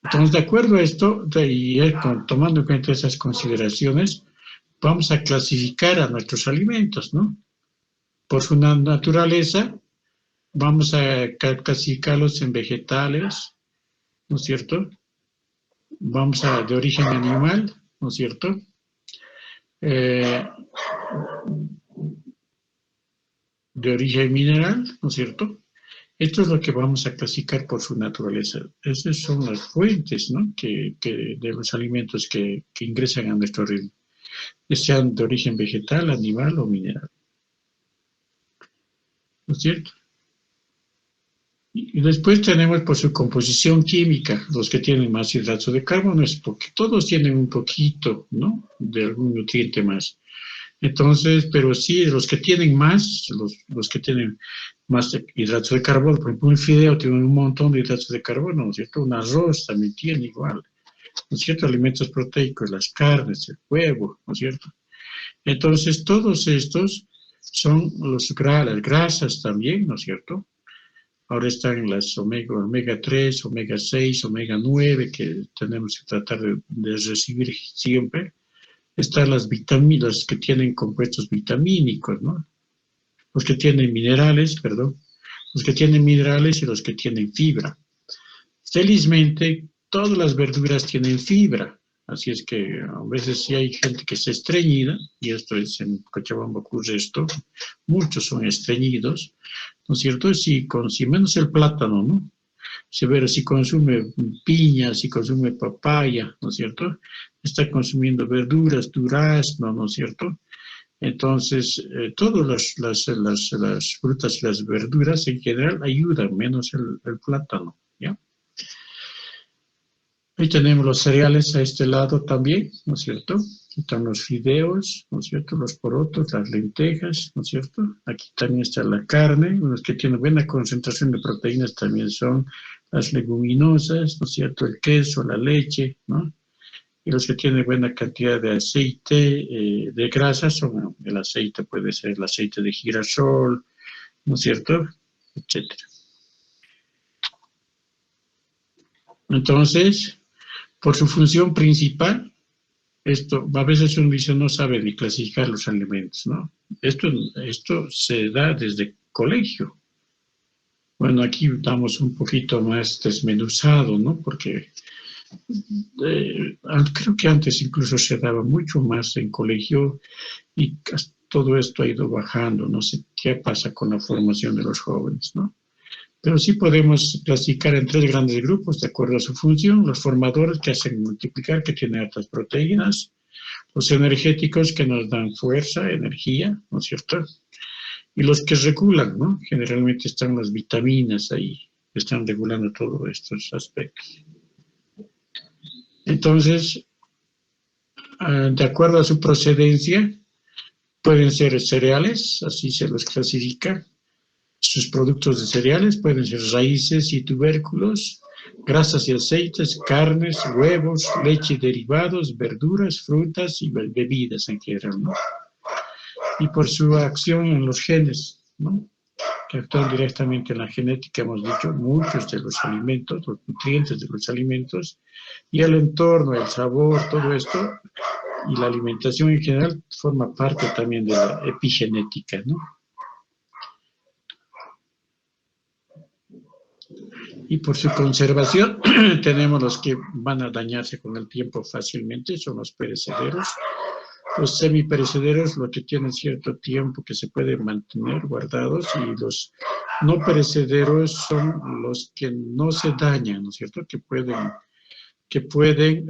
Entonces, de acuerdo a esto, tomando en cuenta esas consideraciones, vamos a clasificar a nuestros alimentos, ¿no? Por su naturaleza, vamos a clasificarlos en vegetales, ¿no es cierto? Vamos a de origen animal, ¿no es cierto? De origen mineral, ¿no es cierto? Esto es lo que vamos a clasificar por su naturaleza. Esas son las fuentes, ¿no?, de los alimentos que ingresan a nuestro organismo, sean de origen vegetal, animal o mineral. ¿No es cierto? Y después tenemos por su composición química, los que tienen más hidratos de carbono, es porque todos tienen un poquito, ¿no?, de algún nutriente más. Entonces, pero sí, los que tienen más, los que tienen más hidratos de carbono, por ejemplo, un fideo tiene un montón de hidratos de carbono, ¿no es cierto? Un arroz también tiene igual, ¿no es cierto? Alimentos proteicos, las carnes, el huevo, ¿no es cierto? Entonces, todos estos son las grasas también, ¿no es cierto? Ahora están las omega 3, omega 6, omega 9, que tenemos que tratar de recibir siempre. Están las vitaminas que tienen compuestos vitamínicos, ¿no? Los que tienen minerales, perdón, los que tienen minerales y los que tienen fibra. Felizmente, todas las verduras tienen fibra, así es que a veces sí hay gente que es estreñida, y esto es en Cochabamba ocurre esto, muchos son estreñidos, ¿no es cierto? Si menos el plátano, ¿no? Si consume piña, si consume papaya, ¿no es cierto? Está consumiendo verduras, durazno, ¿no es cierto? Entonces, todas las frutas y las verduras en general ayudan, menos el plátano, ¿ya? Ahí tenemos los cereales a este lado también, ¿no es cierto? Están los fideos, ¿no es cierto? Los porotos, las lentejas, ¿no es cierto? Aquí también está la carne, los que tienen buena concentración de proteínas también son las leguminosas, ¿no es cierto? El queso, la leche, ¿no? Y los que tienen buena cantidad de aceite, de grasa, son el aceite, puede ser el aceite de girasol, ¿no es cierto? Etcétera. Entonces, por su función principal, esto, a veces uno dice, no sabe ni clasificar los alimentos, ¿no? Esto se da desde colegio. Bueno, aquí damos un poquito más desmenuzado, ¿no? Porque creo que antes incluso se daba mucho más en colegio y todo esto ha ido bajando. No sé qué pasa con la formación de los jóvenes, ¿no? Pero sí podemos clasificar en 3 grandes grupos de acuerdo a su función: los formadores, que hacen multiplicar, que tienen altas proteínas; los energéticos, que nos dan fuerza, energía, ¿no es cierto? Y los que regulan, ¿no? Generalmente están las vitaminas ahí, que están regulando todos estos aspectos. Entonces, de acuerdo a su procedencia, pueden ser cereales, así se los clasifica. Sus productos de cereales pueden ser raíces y tubérculos, grasas y aceites, carnes, huevos, leche y derivados, verduras, frutas y bebidas en general, ¿no? Y por su acción en los genes, ¿no?, que actúan directamente en la genética, hemos dicho, muchos de los alimentos, los nutrientes de los alimentos, y el entorno, el sabor, todo esto, y la alimentación en general, forma parte también de la epigenética, ¿no? Y por su conservación tenemos los que van a dañarse con el tiempo fácilmente, son los perecederos. Los semiperecederos, lo que tienen cierto tiempo que se pueden mantener guardados, y los no perecederos son los que no se dañan, ¿no es cierto?, que pueden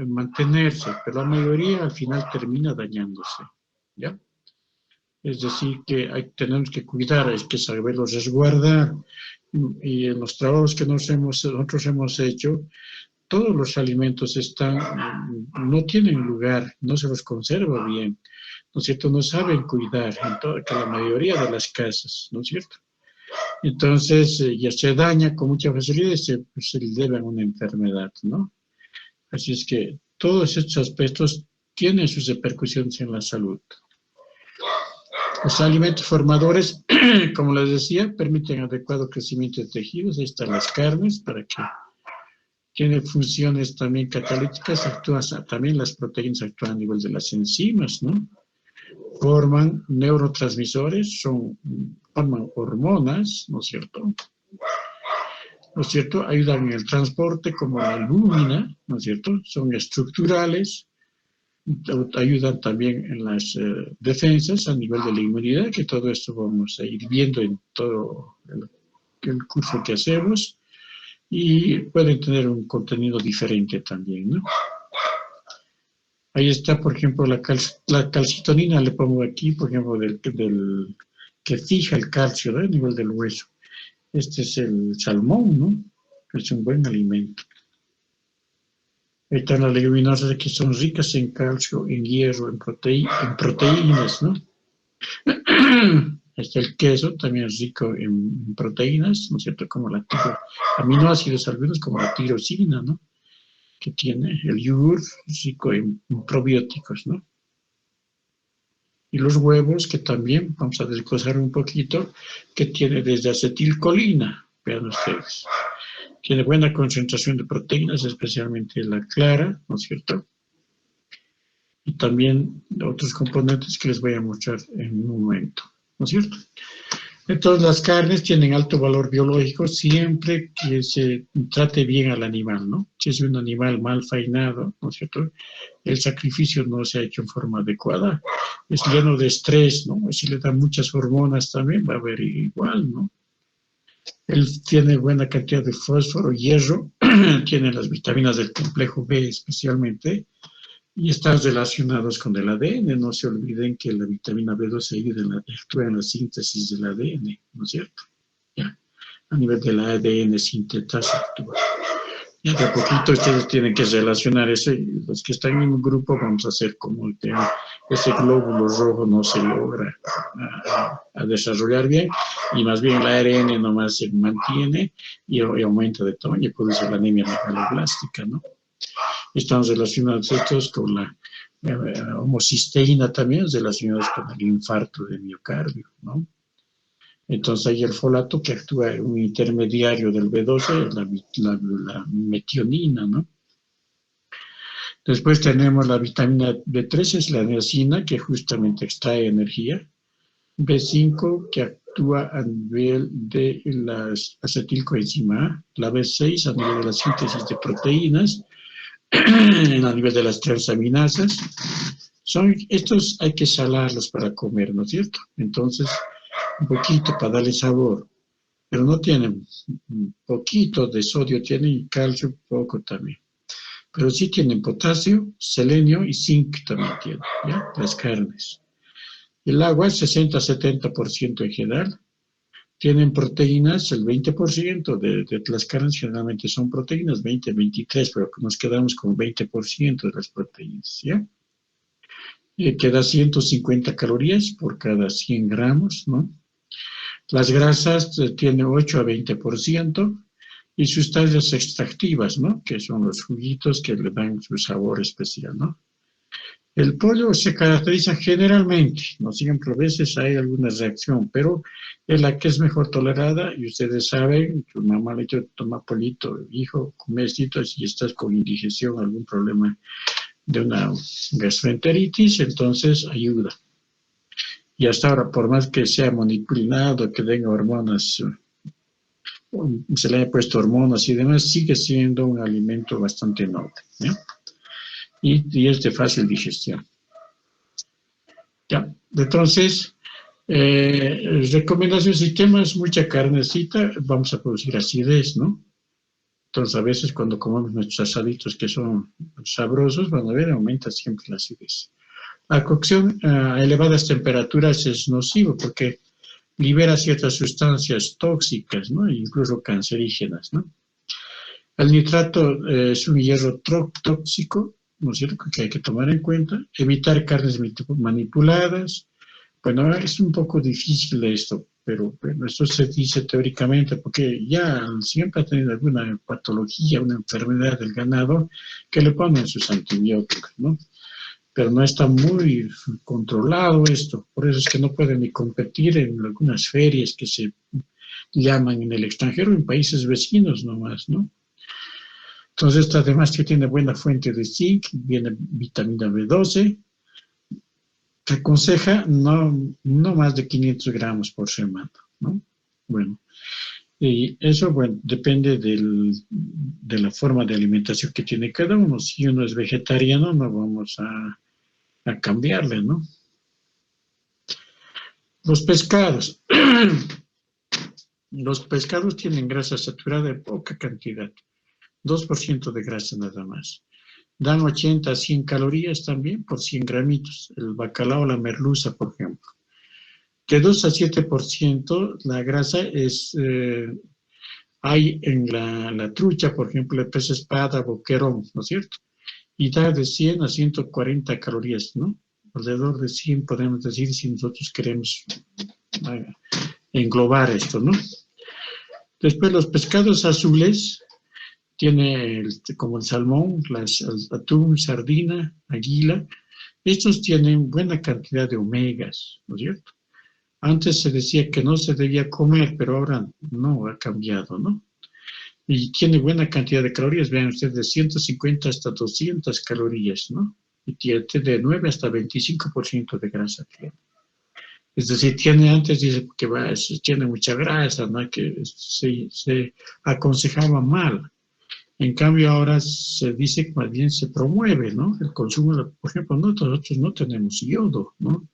mantenerse, pero la mayoría al final termina dañándose, ¿ya? Es decir, que tenemos que cuidar, hay que saberlos resguardar, y en los trabajos que nosotros hemos hecho, todos los alimentos no tienen lugar, no se los conserva bien, ¿no es cierto? No saben cuidar que la mayoría de las casas, ¿no es cierto? Entonces, ya se daña con mucha facilidad y se le debe a una enfermedad, ¿no? Así es que todos estos aspectos tienen sus repercusiones en la salud. Los alimentos formadores, como les decía, permiten adecuado crecimiento de tejidos. Ahí están las carnes, para que tiene funciones también catalíticas, también las proteínas actúan a nivel de las enzimas, ¿no? Forman neurotransmisores, forman hormonas, ¿no es cierto? ¿No es cierto? Ayudan en el transporte, como la albúmina, ¿no es cierto? Son estructurales, ayudan también en las defensas a nivel de la inmunidad, que todo esto vamos a ir viendo en todo el curso que hacemos, y pueden tener un contenido diferente también, ¿no? Ahí está, por ejemplo, la calcitonina, le pongo aquí, por ejemplo, que fija el calcio, ¿no?, a nivel del hueso. Este es el salmón, ¿no? Es un buen alimento. Ahí están las leguminosas que son ricas en calcio, en hierro, en proteínas, ¿no? Está el queso, también es rico en proteínas, ¿no es cierto? Como aminoácidos algunos, como la tirosina, ¿no?, que tiene. El yogur, rico en probióticos, ¿no? Y los huevos, que también, vamos a desglosar un poquito, que tiene desde acetilcolina, vean ustedes. Tiene buena concentración de proteínas, especialmente la clara, ¿no es cierto? Y también otros componentes que les voy a mostrar en un momento, ¿no es cierto? Entonces, las carnes tienen alto valor biológico siempre que se trate bien al animal, ¿no? Si es un animal mal faenado, ¿no es cierto?, el sacrificio no se ha hecho en forma adecuada, es lleno de estrés, ¿no? Si le dan muchas hormonas también va a haber igual, ¿no? Él tiene buena cantidad de fósforo, hierro, tiene las vitaminas del complejo B especialmente, y están relacionados con el ADN. No se olviden que la vitamina B12 actúa en la síntesis del ADN, ¿no es cierto? Ya, a nivel del ADN sintetase actúa. Y de a poquito ustedes tienen que relacionar eso, y los que están en un grupo vamos a hacer como el tema, ese glóbulo rojo no se logra a desarrollar bien, y más bien el ARN nomás se mantiene y aumenta de tamaño, y produce la anemia megaloblástica, ¿no? Están relacionados estos con la homocisteína también, relacionados con el infarto de miocardio, ¿no? Entonces hay el folato, que actúa en un intermediario del B12, la metionina, ¿no? Después tenemos la vitamina B3, es la niacina, que justamente extrae energía. B5, que actúa a nivel de la acetilcoenzima A. La B6 a nivel de la síntesis de proteínas, a nivel de las transaminasas. Estos hay que salarlos para comer, ¿no es cierto? Entonces, un poquito para darle sabor, pero no tienen poquito de sodio, tienen calcio poco también, pero sí tienen potasio, selenio y zinc también tienen, ¿ya? Las carnes. El agua es 60-70% en general, tienen proteínas, el 20% de las carnes generalmente son proteínas, 20-23%, pero nos quedamos con 20% de las proteínas, ¿ya? Queda 150 calorías por cada 100 gramos, ¿no? Las grasas tienen 8-20%, y sustancias extractivas, ¿no?, que son los juguitos que le dan su sabor especial, ¿no? El pollo se caracteriza generalmente, no siempre, a veces hay alguna reacción, pero es la que es mejor tolerada, y ustedes saben, tu mamá le dice, toma pollito, hijo, come esto, si estás con indigestión, algún problema de una gastroenteritis, entonces ayuda. Y hasta ahora, por más que sea manipulado, que tenga hormonas se le ha puesto hormonas y demás, sigue siendo un alimento bastante noble, ¿ya? Y es de fácil digestión. ¿Ya? Entonces, recomendación, si quemas mucha carnecita, vamos a producir acidez, ¿no? Entonces, a veces cuando comemos nuestros asaditos que son sabrosos, van a ver, aumenta siempre la acidez. La cocción a elevadas temperaturas es nocivo porque libera ciertas sustancias tóxicas, ¿no? Incluso cancerígenas, ¿no? El nitrato es un hierro tóxico, ¿no es cierto?, que hay que tomar en cuenta. Evitar carnes manipuladas. Bueno, es un poco difícil esto, pero bueno, esto se dice teóricamente porque ya siempre ha tenido alguna patología, una enfermedad del ganado que le ponen sus antibióticos, ¿no? Pero no está muy controlado esto, por eso es que no pueden ni competir en algunas ferias que se llaman en el extranjero, en países vecinos nomás, ¿no? Entonces, esta además que tiene buena fuente de zinc, viene vitamina B12, te aconseja no más de 500 gramos por semana, ¿no? Bueno, y eso, bueno, depende de la forma de alimentación que tiene cada uno. Si uno es vegetariano, no vamos a cambiarle, ¿no? Los pescados. Los pescados tienen grasa saturada de poca cantidad, 2% de grasa nada más. Dan 80 a 100 calorías también por 100 gramitos. El bacalao, la merluza, por ejemplo. De 2 a 7% la grasa hay en la trucha, por ejemplo, el pez espada, boquerón, ¿no es cierto? Y da de 100 a 140 calorías, ¿no? Alrededor de 100 podemos decir si nosotros queremos englobar esto, ¿no? Después los pescados azules, tiene como el salmón, el atún, sardina, anguila, estos tienen buena cantidad de omegas, ¿no es cierto? Antes se decía que no se debía comer, pero ahora no, ha cambiado, ¿no? Y tiene buena cantidad de calorías, vean ustedes, de 150 hasta 200 calorías, ¿no? Y tiene de 9 hasta 25% de grasa. Es decir, antes dice que tiene mucha grasa, ¿no? Que se aconsejaba mal. En cambio, ahora se dice que más bien se promueve, ¿no? El consumo, por ejemplo, nosotros no tenemos yodo, ¿no?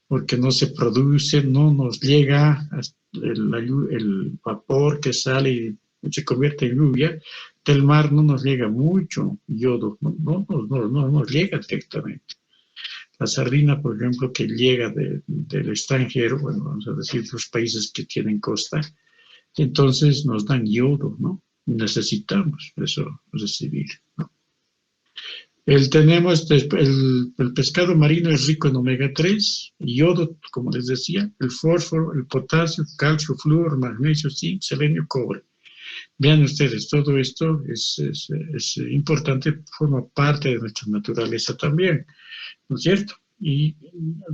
Porque no se produce, no nos llega el vapor que sale y se convierte en lluvia, del mar no nos llega mucho yodo, no nos llega directamente. La sardina, por ejemplo, que llega del extranjero, bueno, vamos a decir, los países que tienen costa, entonces nos dan yodo, ¿no? Necesitamos eso recibir, ¿no? El pescado marino es rico en omega 3, yodo, como les decía, el fósforo, el potasio, calcio, flúor, magnesio, zinc, selenio, cobre. Vean ustedes, todo esto es importante, forma parte de nuestra naturaleza también, ¿no es cierto? Y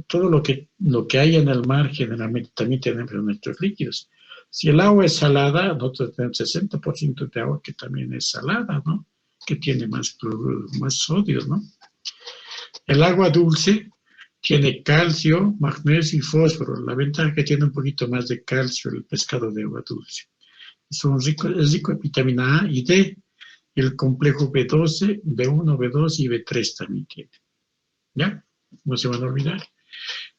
todo lo que hay en el mar generalmente también tenemos en nuestros líquidos. Si el agua es salada, nosotros tenemos 60% de agua que también es salada, ¿no? Que tiene más sodio, ¿no? El agua dulce tiene calcio, magnesio y fósforo. La ventaja es que tiene un poquito más de calcio el pescado de agua dulce. Es rico en vitamina A y D. El complejo B12, B1, B2 y B3 también tiene. ¿Ya? No se van a olvidar.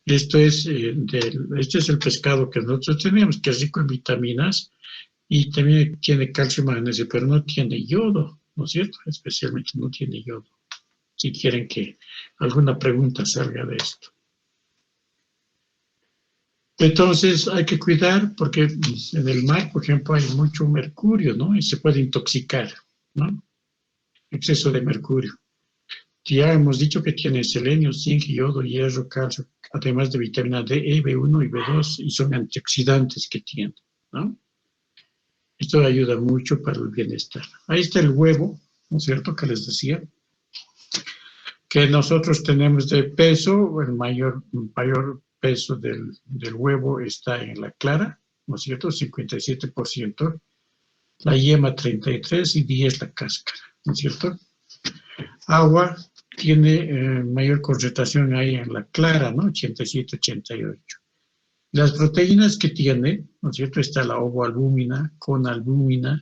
Este es el pescado que nosotros tenemos, que es rico en vitaminas y también tiene calcio y magnesio, pero no tiene yodo, ¿no es cierto? Especialmente no tiene yodo. Si quieren que alguna pregunta salga de esto. Entonces hay que cuidar porque en el mar, por ejemplo, hay mucho mercurio, ¿no? Y se puede intoxicar, ¿no? Exceso de mercurio. Ya hemos dicho que tiene selenio, zinc, yodo, hierro, calcio, además de vitamina D, E, B1 y B2, y son antioxidantes que tienen, ¿no? Esto ayuda mucho para el bienestar. Ahí está el huevo, ¿no es cierto?, que les decía, que nosotros tenemos de peso, el mayor peso del huevo está en la clara, ¿no es cierto?, 57%, la yema 33% y 10% la cáscara, ¿no es cierto? Agua tiene mayor concentración ahí en la clara, ¿no? 87, 88. Las proteínas que tiene, ¿no es cierto? Está la ovoalbúmina, conalbúmina,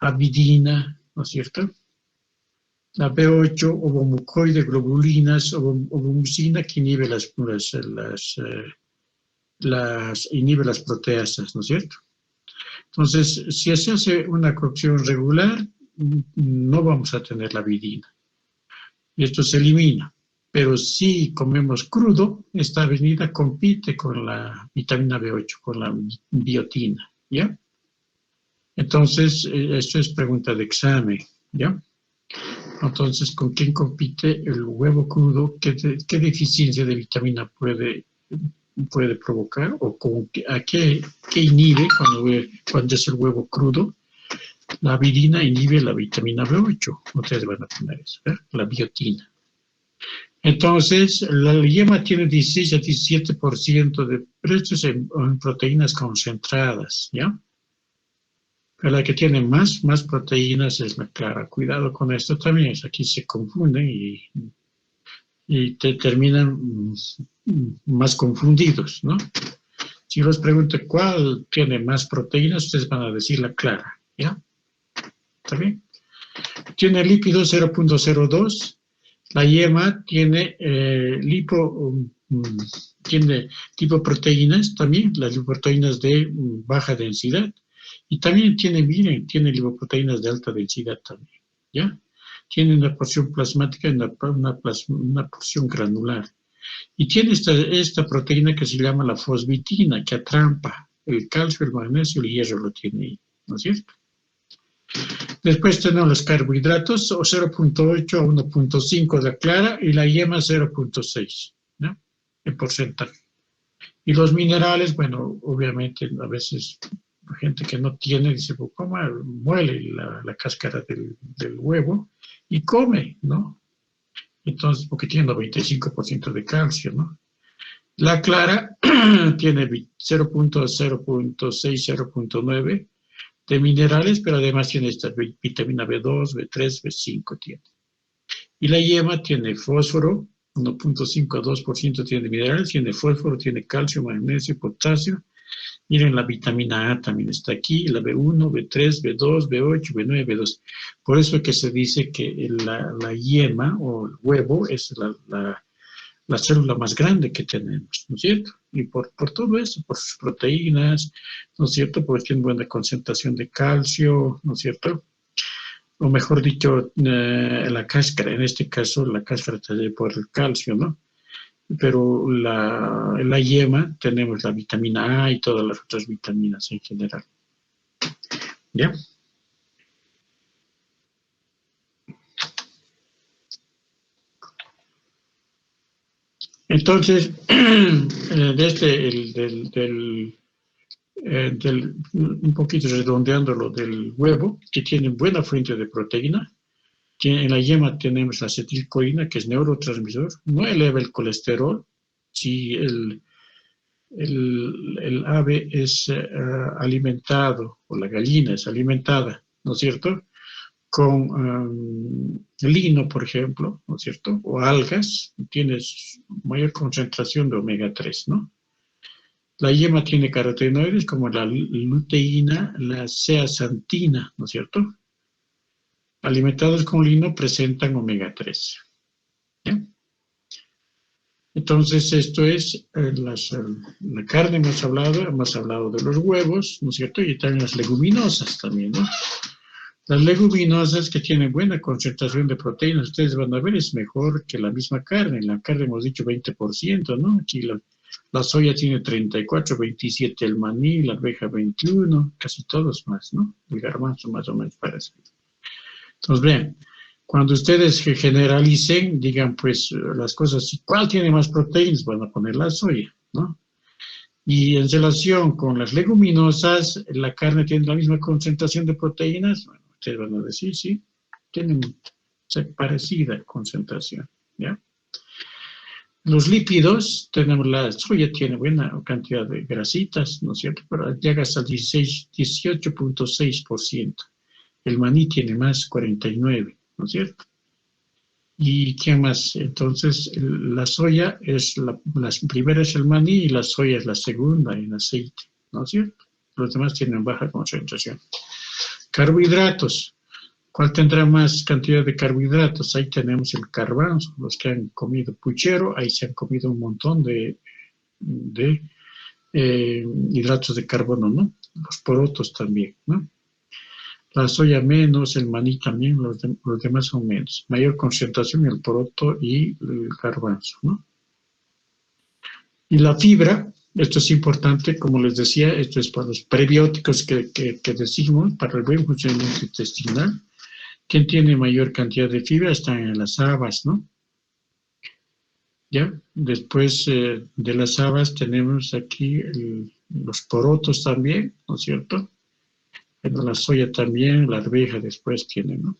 avidina, ¿no es cierto? La B8, ovomucoide, globulinas, ovomucina, que inhibe inhibe las proteasas, ¿no es cierto? Entonces, si se hace una cocción regular, no vamos a tener la avidina. Y esto se elimina. Pero si comemos crudo, esta avenida compite con la vitamina B8, con la biotina, ¿ya? Entonces, esto es pregunta de examen, ¿ya? Entonces, ¿con quién compite el huevo crudo? ¿Qué deficiencia de vitamina puede provocar? ¿O a qué inhibe cuando es el huevo crudo? La avidina inhibe la vitamina B8. Ustedes van a tener eso, ¿verdad? La biotina. Entonces, la yema tiene 16 a 17% de prestos en proteínas concentradas, ¿ya? Pero la que tiene más proteínas es la clara. Cuidado con esto también, aquí se confunden y terminan más confundidos, ¿no? Si los pregunto cuál tiene más proteínas, ustedes van a decir la clara, ¿ya? ¿Está bien? Tiene lípido 0.02. La yema tiene tiene lipoproteínas también, las lipoproteínas de baja densidad. Y también tiene lipoproteínas de alta densidad también, ¿ya? Tiene una porción plasmática y una porción granular. Y tiene esta proteína que se llama la fosbitina, que atrampa el calcio, el magnesio y el hierro, lo tiene ahí, ¿no es cierto? Después tenemos los carbohidratos, 0.8 a 1.5 de la clara, y la yema 0.6, ¿no? En porcentaje. Y los minerales, bueno, obviamente a veces la gente que no tiene dice, pues coma, muele la cáscara del huevo y come, ¿no? Entonces, porque tiene 95% de calcio, ¿no? La clara tiene 0.6, 0.9 de minerales, pero además tiene esta vitamina B2, B3, B5 tiene. Y la yema tiene fósforo, 1.5 a 2% tiene minerales, tiene fósforo, tiene calcio, magnesio, potasio. Miren, la vitamina A también está aquí, la B1, B3, B2, B8, B9, B2. Por eso que se dice que la yema o el huevo es la célula más grande que tenemos, ¿no es cierto? Y por todo eso, por sus proteínas, ¿no es cierto? Porque tiene buena concentración de calcio, ¿no es cierto? O mejor dicho, la cáscara, en este caso la cáscara está por el calcio, ¿no? Pero la yema tenemos la vitamina A y todas las otras vitaminas en general. ¿Ya? Entonces, un poquito redondeándolo del huevo, que tiene buena fuente de proteína. En la yema tenemos la acetilcolina, que es neurotransmisor, no eleva el colesterol. Si el ave es alimentado, o la gallina es alimentada, ¿no es cierto?, con lino, por ejemplo, ¿no es cierto?, o algas, tienes mayor concentración de omega 3, ¿no? La yema tiene carotenoides como la luteína, la zeaxantina, ¿no es cierto? Alimentados con lino presentan omega 3. ¿Ya? Entonces, esto es la carne, hemos hablado de los huevos, ¿no es cierto? Y también las leguminosas también, ¿no? Las leguminosas que tienen buena concentración de proteínas, ustedes van a ver, es mejor que la misma carne. La carne hemos dicho 20%, ¿no? Aquí la soya tiene 34, 27 el maní, la arveja 21, casi todos más, ¿no? El garbanzo más o menos parecido. Entonces, vean, cuando ustedes generalicen, digan pues las cosas, ¿cuál tiene más proteínas? Van a poner la soya, ¿no? Y en relación con las leguminosas, la carne tiene la misma concentración de proteínas. Bueno, ustedes van a decir, sí, tienen parecida concentración, ¿ya? Los lípidos, tenemos la soya, tiene buena cantidad de grasitas, ¿no es cierto? Pero llega hasta 18.6%. El maní tiene más, 49%, ¿no es cierto? ¿Y qué más? Entonces, la soya es la primera es el maní y la soya es la segunda en aceite, ¿no es cierto? Los demás tienen baja concentración. Carbohidratos. ¿Cuál tendrá más cantidad de carbohidratos? Ahí tenemos el garbanzo, los que han comido puchero, ahí se han comido un montón de hidratos de carbono, ¿no? Los porotos también, ¿no? La soya menos, el maní también, los demás son menos. Mayor concentración el poroto y el garbanzo, ¿no? Y la fibra, esto es importante, como les decía, esto es para los prebióticos que decimos, para el buen funcionamiento intestinal. ¿Quién tiene mayor cantidad de fibra? Están en las habas, ¿no? ¿Ya? Después de las habas tenemos aquí los porotos también, ¿no es cierto? Pero la soya también, la arveja después tiene, ¿no?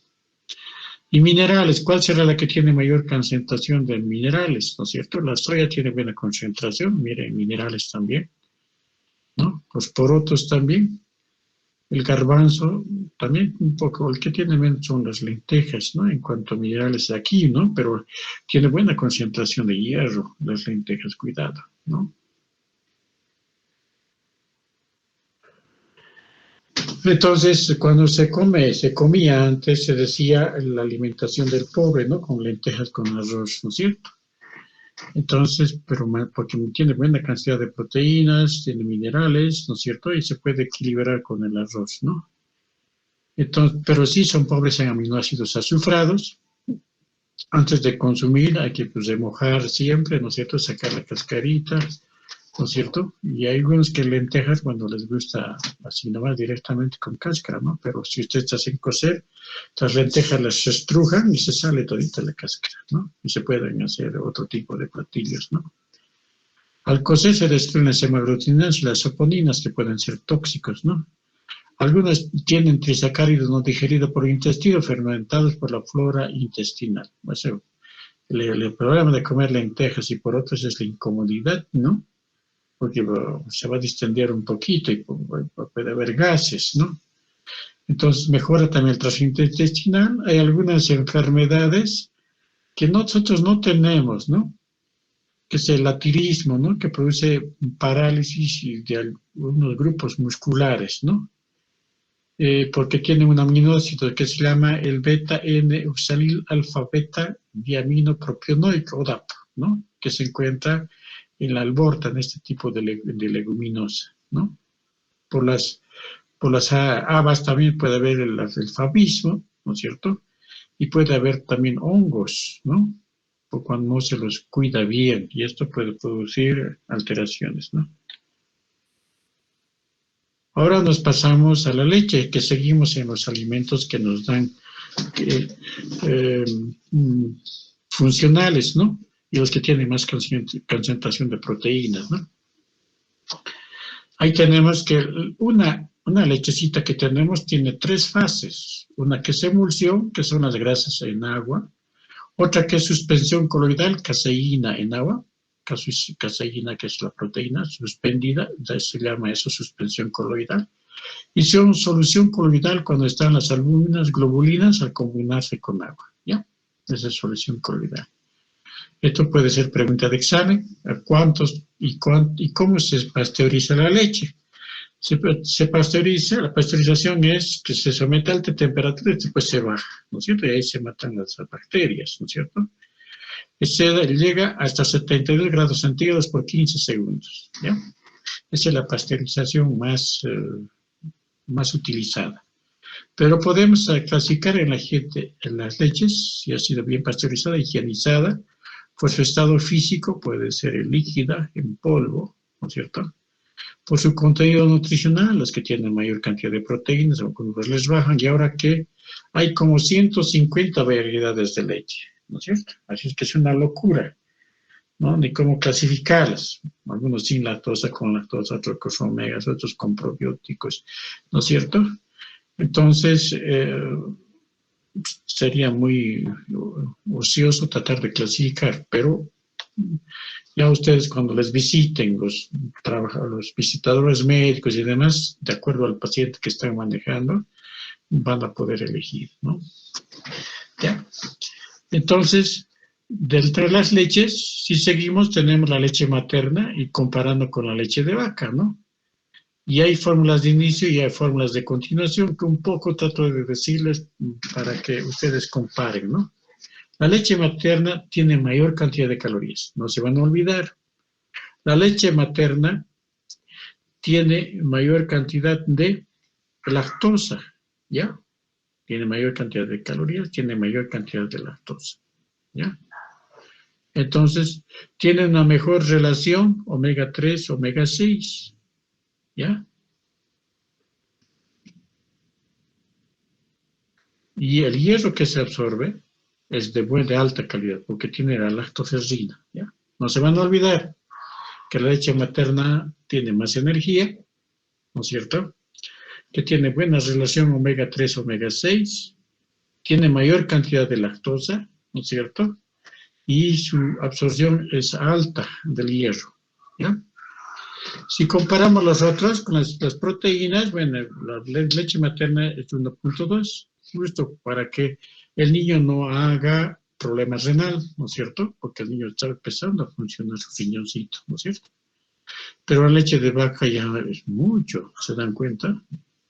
Y minerales, ¿cuál será la que tiene mayor concentración de minerales, ¿no es cierto? La soya tiene buena concentración, miren, minerales también, ¿no? Los porotos también, el garbanzo también un poco, el que tiene menos son las lentejas, ¿no? En cuanto a minerales aquí, ¿no? Pero tiene buena concentración de hierro, las lentejas, cuidado, ¿no? Entonces, cuando se comía antes, se decía la alimentación del pobre, ¿no? Con lentejas, con arroz, ¿no es cierto? Entonces, pero porque tiene buena cantidad de proteínas, tiene minerales, ¿no es cierto? Y se puede equilibrar con el arroz, ¿no? Entonces, pero sí son pobres en aminoácidos azufrados. Antes de consumir hay que pues, remojar siempre, ¿no es cierto? Sacar la cascarita, ¿no es cierto? Y hay algunos que lentejas cuando les gusta así nomás directamente con cáscara, ¿no? Pero si ustedes hacen cocer, las lentejas las estrujan y se sale todita la cáscara, ¿no? Y se pueden hacer otro tipo de platillos, ¿no? Al cocer se destruyen las hemaglutinas y las saponinas que pueden ser tóxicos, ¿no? Algunas tienen trisacáridos no digeridos por el intestino, fermentados por la flora intestinal. O sea, el problema de comer lentejas y por otros es la incomodidad, ¿no? Porque se va a distender un poquito y puede haber gases, ¿no? Entonces mejora también el tránsito intestinal. Hay algunas enfermedades que nosotros no tenemos, ¿no? Que es el latirismo, ¿no? Que produce parálisis de algunos grupos musculares, ¿no? Porque tiene un aminoácido que se llama el beta-N-oxalil alfa-beta diaminopropionoico, o DAP, ¿no? Que se encuentra en la alborta, en este tipo de leguminosa, ¿no? Por las habas también puede haber el fabismo, ¿no es cierto? Y puede haber también hongos, ¿no? Por cuando no se los cuida bien, y esto puede producir alteraciones, ¿no? Ahora nos pasamos a la leche, que seguimos en los alimentos que nos dan funcionales, ¿no? Y los que tienen más concentración de proteínas, ¿no? Ahí tenemos que una lechecita que tenemos tiene 3 fases. Una que es emulsión, que son las grasas en agua. Otra que es suspensión coloidal, caseína en agua. Caseína, que es la proteína suspendida, se llama eso suspensión coloidal. Y son solución coloidal cuando están las albuminas, globulinas al combinarse con agua, ¿ya? Esa es solución coloidal. Esto puede ser pregunta de examen, ¿a cuántos y cómo se pasteuriza la leche? Se pasteuriza, la pasteurización es que se somete a alta temperatura y después se baja, ¿no es cierto? Y ahí se matan las bacterias, ¿no es cierto? Llega hasta 72 grados centígrados por 15 segundos, ¿ya? Esa es la pasteurización más utilizada. Pero podemos clasificar en las leches, si ha sido bien pasteurizada, higienizada, por su estado físico, puede ser líquida, en polvo, ¿no es cierto? Por su contenido nutricional, las que tienen mayor cantidad de proteínas, algunos les bajan, y ahora que hay como 150 variedades de leche, ¿no es cierto? Así es que es una locura, ¿no? Ni cómo clasificarlas. Algunos sin lactosa, con lactosa, otros con omegas, otros con probióticos, ¿no es cierto? Entonces, sería muy ocioso tratar de clasificar, pero ya ustedes cuando les visiten los visitadores médicos y demás, de acuerdo al paciente que están manejando, van a poder elegir, ¿no? ¿Ya? Entonces, de entre las leches, si seguimos, tenemos la leche materna y comparando con la leche de vaca, ¿no? Y hay fórmulas de inicio y hay fórmulas de continuación que un poco trato de decirles para que ustedes comparen, ¿no? La leche materna tiene mayor cantidad de calorías, no se van a olvidar. La leche materna tiene mayor cantidad de lactosa, ¿ya? Tiene mayor cantidad de calorías, tiene mayor cantidad de lactosa, ¿ya? Entonces, tiene una mejor relación omega 3, omega 6, ¿ya? Y el hierro que se absorbe es de alta calidad, porque tiene la lactoferrina, ¿ya? No se van a olvidar que la leche materna tiene más energía, ¿no es cierto? Que tiene buena relación omega 3, omega 6, tiene mayor cantidad de lactosa, ¿no es cierto? Y su absorción es alta del hierro, ¿ya? Si comparamos los otros con las proteínas, bueno, la leche materna es 1.2, justo para que el niño no haga problemas renal, ¿no es cierto? Porque el niño está empezando a funcionar su riñoncito, ¿no es cierto? Pero la leche de vaca ya es mucho, ¿se dan cuenta?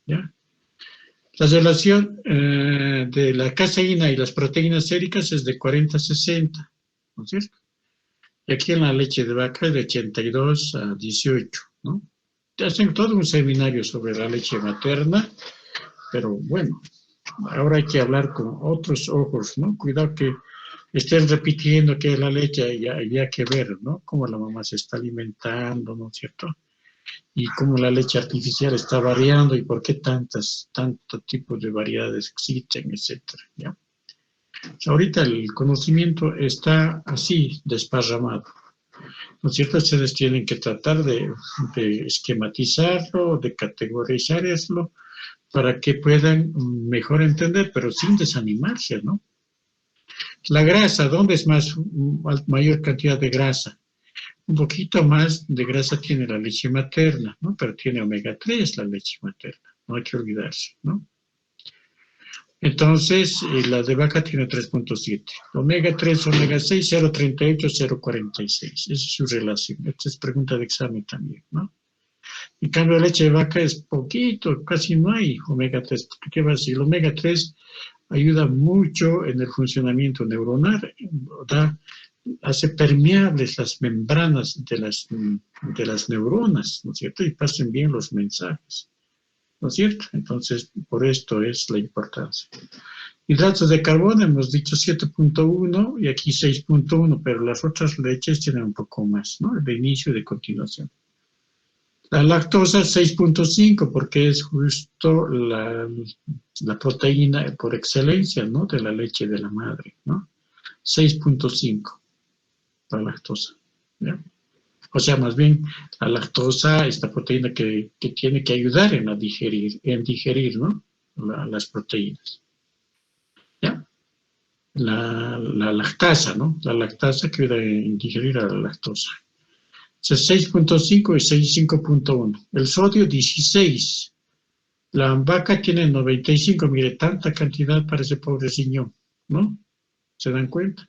¿Ya? La relación de la caseína y las proteínas séricas es de 40-60, ¿no es cierto? Y aquí en la leche de vaca es de 82 a 18, ¿no? Hacen todo un seminario sobre la leche materna, pero bueno, ahora hay que hablar con otros ojos, ¿no? Cuidado que estén repitiendo que la leche hay que ver, ¿no? Cómo la mamá se está alimentando, ¿no es cierto? Y cómo la leche artificial está variando y por qué tantos tipos de variedades existen, etcétera, ¿ya? Ahorita el conocimiento está así, desparramado, ¿no es cierto? Ustedes tienen que tratar de esquematizarlo, de categorizarlo, para que puedan mejor entender, pero sin desanimarse, ¿no? La grasa, ¿dónde es mayor cantidad de grasa? Un poquito más de grasa tiene la leche materna, ¿no? Pero tiene omega 3 la leche materna, no hay que olvidarse, ¿no? Entonces, la de vaca tiene 3.7. Omega 3, omega 6, 0.38, 0.46. Esa es su relación. Esta es pregunta de examen también, ¿no? En cambio, la leche de vaca es poquito, casi no hay omega 3. ¿Qué va a decir? El omega 3 ayuda mucho en el funcionamiento neuronal, hace permeables las membranas de las neuronas, ¿no es cierto? Y pasen bien los mensajes, ¿no es cierto? Entonces, por esto es la importancia. Hidratos de carbono, hemos dicho 7.1 y aquí 6.1, pero las otras leches tienen un poco más, ¿no? De inicio y de continuación. La lactosa 6.5 porque es justo la proteína por excelencia, ¿no? De la leche de la madre, ¿no? 6.5 la lactosa, ¿ya? O sea, más bien, la lactosa, esta proteína que tiene que ayudar en digerir, ¿no? Las proteínas, ¿ya? La lactasa, ¿no? La lactasa que ayuda en digerir a la lactosa. O sea, 6.5 y 5.1. El sodio, 16. La vaca tiene 95, mire, tanta cantidad para ese pobre riñón, ¿no? ¿Se dan cuenta?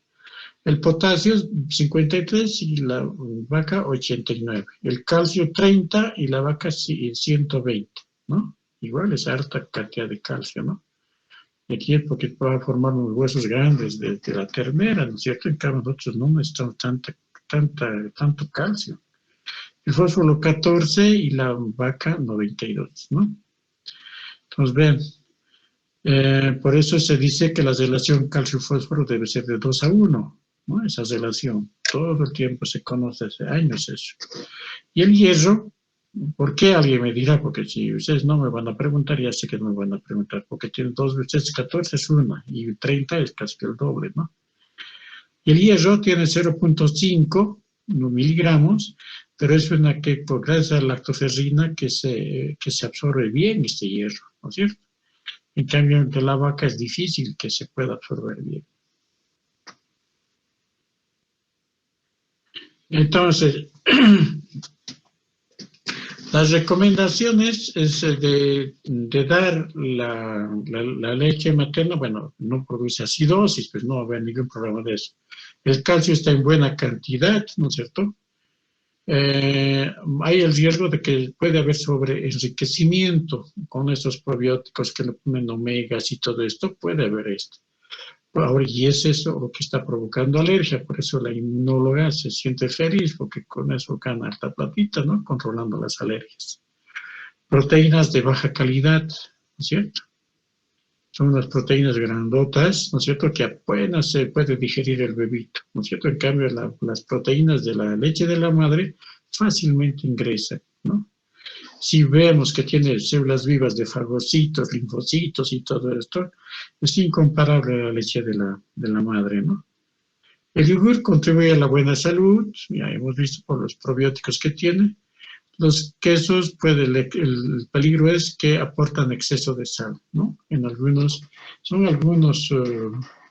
El potasio, 53 y la vaca 89. El calcio, 30 y la vaca 120, ¿no? Igual es harta cantidad de calcio, ¿no? Aquí es porque va a formar unos huesos grandes de la ternera, ¿no es cierto? En cambio, nosotros no necesitamos tanto calcio. El fósforo 14 y la vaca 92, ¿no? Entonces, vean, por eso se dice que la relación calcio-fósforo debe ser de 2:1, ¿no? Esa relación, todo el tiempo se conoce hace años eso. Y el hierro, ¿por qué? Alguien me dirá, porque si ustedes no me van a preguntar, ya sé que no me van a preguntar, porque tienen 2 veces 14 es 1 y 30 es casi el doble, ¿no? Y el hierro tiene 0.5 miligramos, pero es una que, por gracias a la lactoferrina, que se absorbe bien este hierro, ¿no es cierto? En cambio, de la vaca es difícil que se pueda absorber bien. Entonces, Las recomendaciones es de dar la leche materna, bueno, no produce acidosis, pues no va a haber ningún problema de eso. El calcio está en buena cantidad, ¿no es cierto? Hay el riesgo de que puede haber sobreenriquecimiento con estos probióticos que le ponen omegas y todo esto, puede haber esto. Ahora, y es eso lo que está provocando alergia, por eso la inmunóloga se siente feliz, porque con eso gana harta platita, ¿no? Controlando las alergias. Proteínas de baja calidad, ¿no es cierto? Son unas proteínas grandotas, ¿no es cierto?, que apenas se puede digerir el bebito, ¿no es cierto? En cambio, las proteínas de la leche de la madre fácilmente ingresan, ¿no? Si vemos que tiene células vivas de fagocitos, linfocitos y todo esto, es incomparable a la leche de la madre, ¿no? El yogur contribuye a la buena salud, ya hemos visto por los probióticos que tiene. Los quesos, el peligro es que aportan exceso de sal, ¿no? Son algunos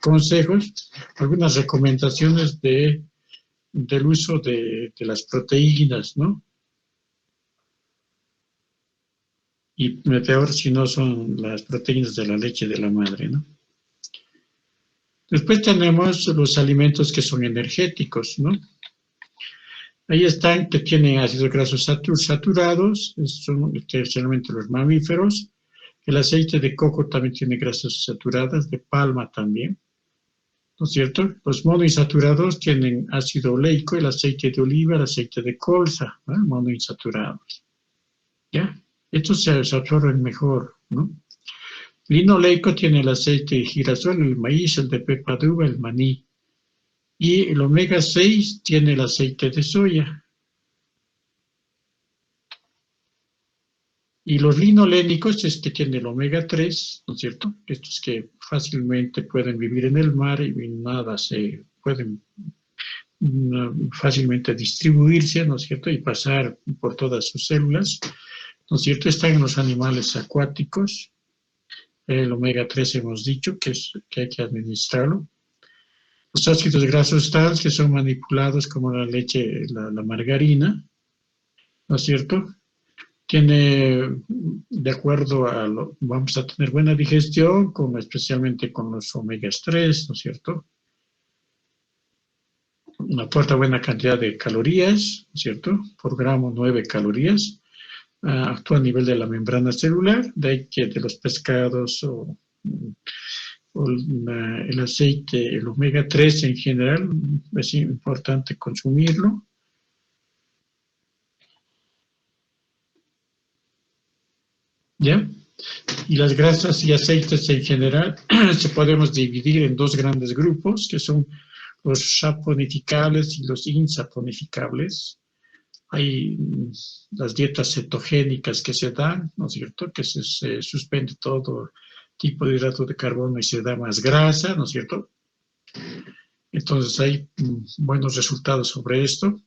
consejos, algunas recomendaciones del uso de las proteínas, ¿no? Y peor si no son las proteínas de la leche de la madre, ¿no? Después tenemos los alimentos que son energéticos, ¿no? Ahí están que tienen ácidos grasos saturados, son especialmente los mamíferos. El aceite de coco también tiene grasas saturadas, de palma también, ¿no es cierto? Los monoinsaturados tienen ácido oleico, el aceite de oliva, el aceite de colza, ¿no? Monoinsaturados, ¿ya? Estos se absorben mejor, ¿no? Linoleico tiene el aceite de girasol, el maíz, el de pepa de uva, el maní. Y el omega 6 tiene el aceite de soya. Y los linolénicos es que tiene el omega 3, ¿no es cierto? Estos que fácilmente pueden vivir en el mar y nada se pueden fácilmente distribuirse, ¿no es cierto? Y pasar por todas sus células, ¿no es cierto? Están en los animales acuáticos. El omega 3 hemos dicho que hay que administrarlo. Los ácidos grasos trans que son manipulados como la leche, la margarina, ¿no es cierto? Tiene, de acuerdo vamos a tener buena digestión, especialmente con los omegas 3, ¿no es cierto? Aporta buena cantidad de calorías, ¿no es cierto? Por gramo 9 calorías. Actúa a nivel de la membrana celular, de ahí que de los pescados o el aceite, el omega 3 en general, es importante consumirlo. ¿Ya? Y las grasas y aceites en general se podemos dividir en dos grandes grupos, que son los saponificables y los insaponificables. Hay las dietas cetogénicas que se dan, ¿no es cierto?, que se suspende todo tipo de hidrato de carbono y se da más grasa, ¿no es cierto? Entonces hay buenos resultados sobre esto,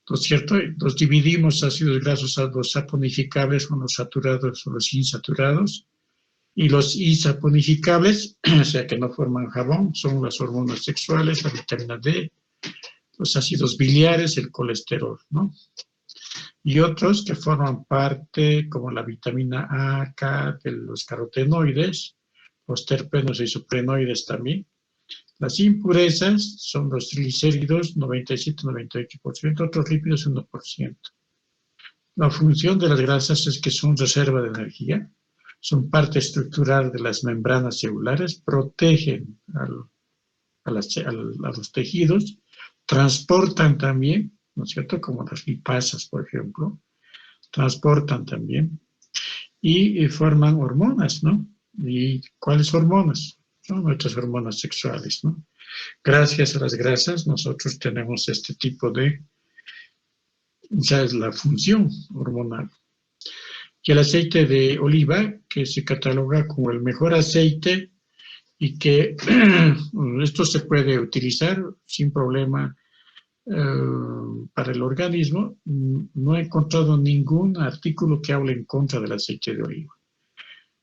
¿no es cierto? Los dividimos ácidos grasos a los saponificables, con los saturados o los insaturados, y los insaponificables, o sea que no forman jabón, son las hormonas sexuales, la vitamina D, los ácidos biliares, el colesterol, ¿no? Y otros que forman parte, como la vitamina A, K, de los carotenoides, los terpenos e isoprenoides también. Las impurezas son los triglicéridos, 97-98%, otros lípidos, 1%. La función de las grasas es que son reserva de energía, son parte estructural de las membranas celulares, protegen a los tejidos, transportan también, ¿no es cierto?, como las lipasas, por ejemplo, transportan también, y forman hormonas, ¿no? ¿Y cuáles hormonas? Son nuestras hormonas sexuales, ¿no? Gracias a las grasas nosotros tenemos este tipo de, o sea, es la función hormonal. Y el aceite de oliva, que se cataloga como el mejor aceite y que esto se puede utilizar sin problema para el organismo. No he encontrado ningún artículo que hable en contra del aceite de oliva.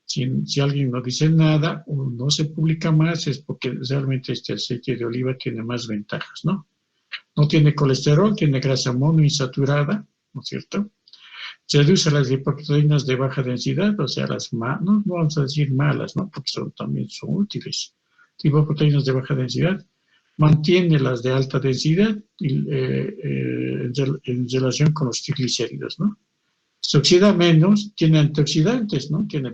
Si alguien no dice nada o no se publica más, es porque realmente este aceite de oliva tiene más ventajas, ¿no? No tiene colesterol, tiene grasa monoinsaturada, ¿no es cierto? Se reduce las lipoproteínas de baja densidad, o sea, no vamos a decir malas, ¿no? Porque también son útiles. Lipoproteínas de baja densidad, mantiene las de alta densidad en relación con los triglicéridos, ¿no? Se oxida menos, tiene antioxidantes, ¿no? Tiene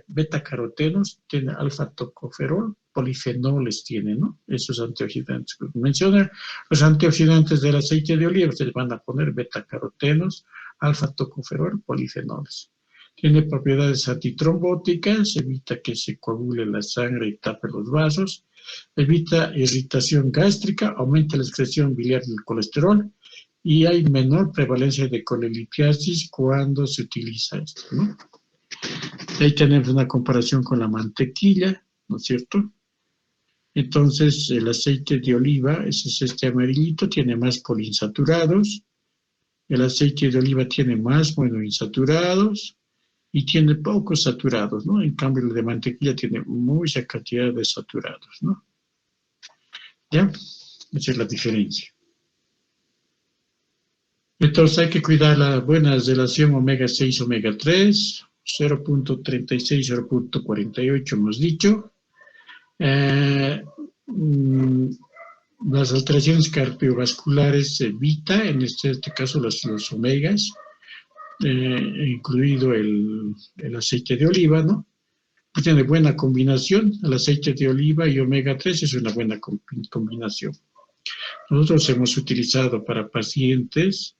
beta-carotenos, tiene alfa-tocoferol, polifenoles tiene, ¿no? Esos antioxidantes. Menciona los antioxidantes del aceite de oliva, ustedes van a poner beta-carotenos, alfa-tocoferol, polifenoles. Tiene propiedades antitrombóticas, evita que se coagule la sangre y tape los vasos, evita irritación gástrica, aumenta la excreción biliar del colesterol, y hay menor prevalencia de colelitiasis cuando se utiliza esto, ¿no? Ahí tenemos una comparación con la mantequilla, ¿no es cierto? Entonces, el aceite de oliva, ese es este amarillito, tiene más poliinsaturados, el aceite de oliva tiene más monoinsaturados y tiene pocos saturados, ¿no? En cambio, el de mantequilla tiene mucha cantidad de saturados, ¿no? ¿Ya? Esa es la diferencia. Entonces hay que cuidar la buena relación omega-6, omega-3, 0.36, 0.48 hemos dicho. Las alteraciones cardiovasculares se evita, en este caso los omegas, incluido el aceite de oliva, ¿no? Tiene buena combinación, el aceite de oliva y omega-3 es una buena combinación. Nosotros hemos utilizado para pacientes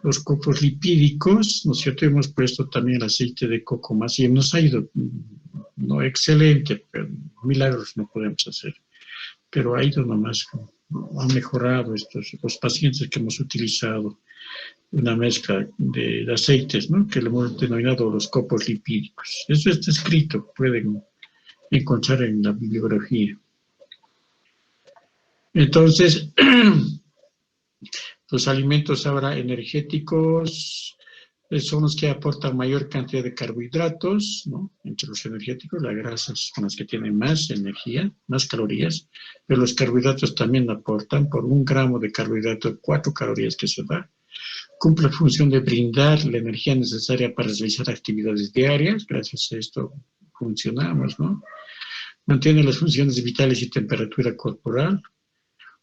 los copos lipídicos, ¿no es cierto? Hemos puesto también el aceite de coco más y nos ha ido, no excelente, pero milagros no podemos hacer. Pero ha ido nomás, ha mejorado los pacientes que hemos utilizado una mezcla de aceites, ¿no? Que le hemos denominado los copos lipídicos. Eso está escrito, pueden encontrar en la bibliografía. Entonces, los alimentos ahora energéticos son los que aportan mayor cantidad de carbohidratos, ¿no? Entre los energéticos, las grasas son las que tienen más energía, más calorías, pero los carbohidratos también aportan, por 1 gramo de carbohidrato, 4 calorías que se da. Cumple la función de brindar la energía necesaria para realizar actividades diarias, gracias a esto funcionamos, ¿no? Mantiene las funciones vitales y temperatura corporal.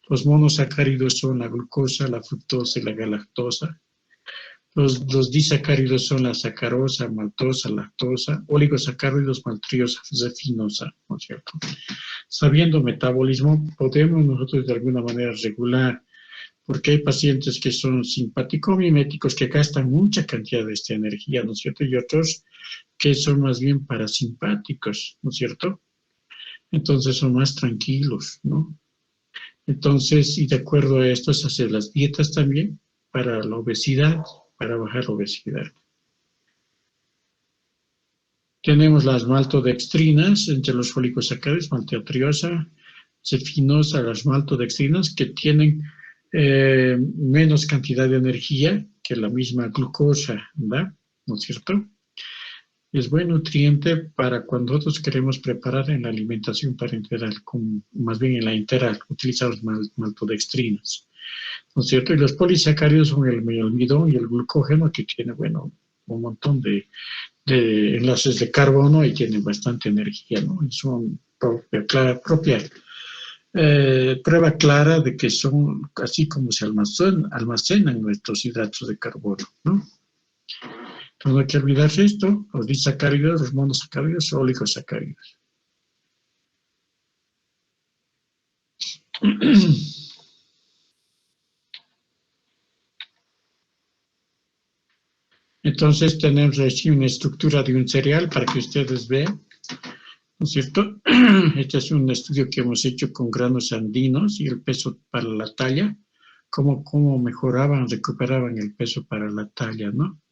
Los monosacáridos son la glucosa, la fructosa y la galactosa. Los disacáridos son la sacarosa, maltosa, lactosa, oligosacáridos, maltriosa, refinosa, ¿no es cierto? Sabiendo metabolismo, podemos nosotros de alguna manera regular, porque hay pacientes que son simpático-miméticos, que gastan mucha cantidad de esta energía, ¿no es cierto? Y otros que son más bien parasimpáticos, ¿no es cierto? Entonces son más tranquilos, ¿no? Entonces, y de acuerdo a esto, se hacen las dietas también para la obesidad, para bajar la obesidad. Tenemos las maltodextrinas entre los folicosacáridos, maltotriosa, cefinosa, las maltodextrinas, que tienen menos cantidad de energía que la misma glucosa, ¿verdad? ¿No es cierto? Es buen nutriente para cuando nosotros queremos preparar en la alimentación parenteral, más bien en la enteral, utilizamos maltodextrinas, ¿no es cierto? Y los polisacáridos son el almidón y el glucógeno, que tiene, bueno, un montón de enlaces de carbono y tienen bastante energía, ¿no? Y son prueba clara de que son así como se almacenan nuestros hidratos de carbono, ¿no? Entonces no hay que olvidarse esto, los disacáridos, los monosacáridos, oligosacáridos. Entonces tenemos aquí una estructura de un cereal para que ustedes vean, ¿no es cierto? Este es un estudio que hemos hecho con granos andinos y el peso para la talla, cómo mejoraban, recuperaban el peso para la talla, ¿no?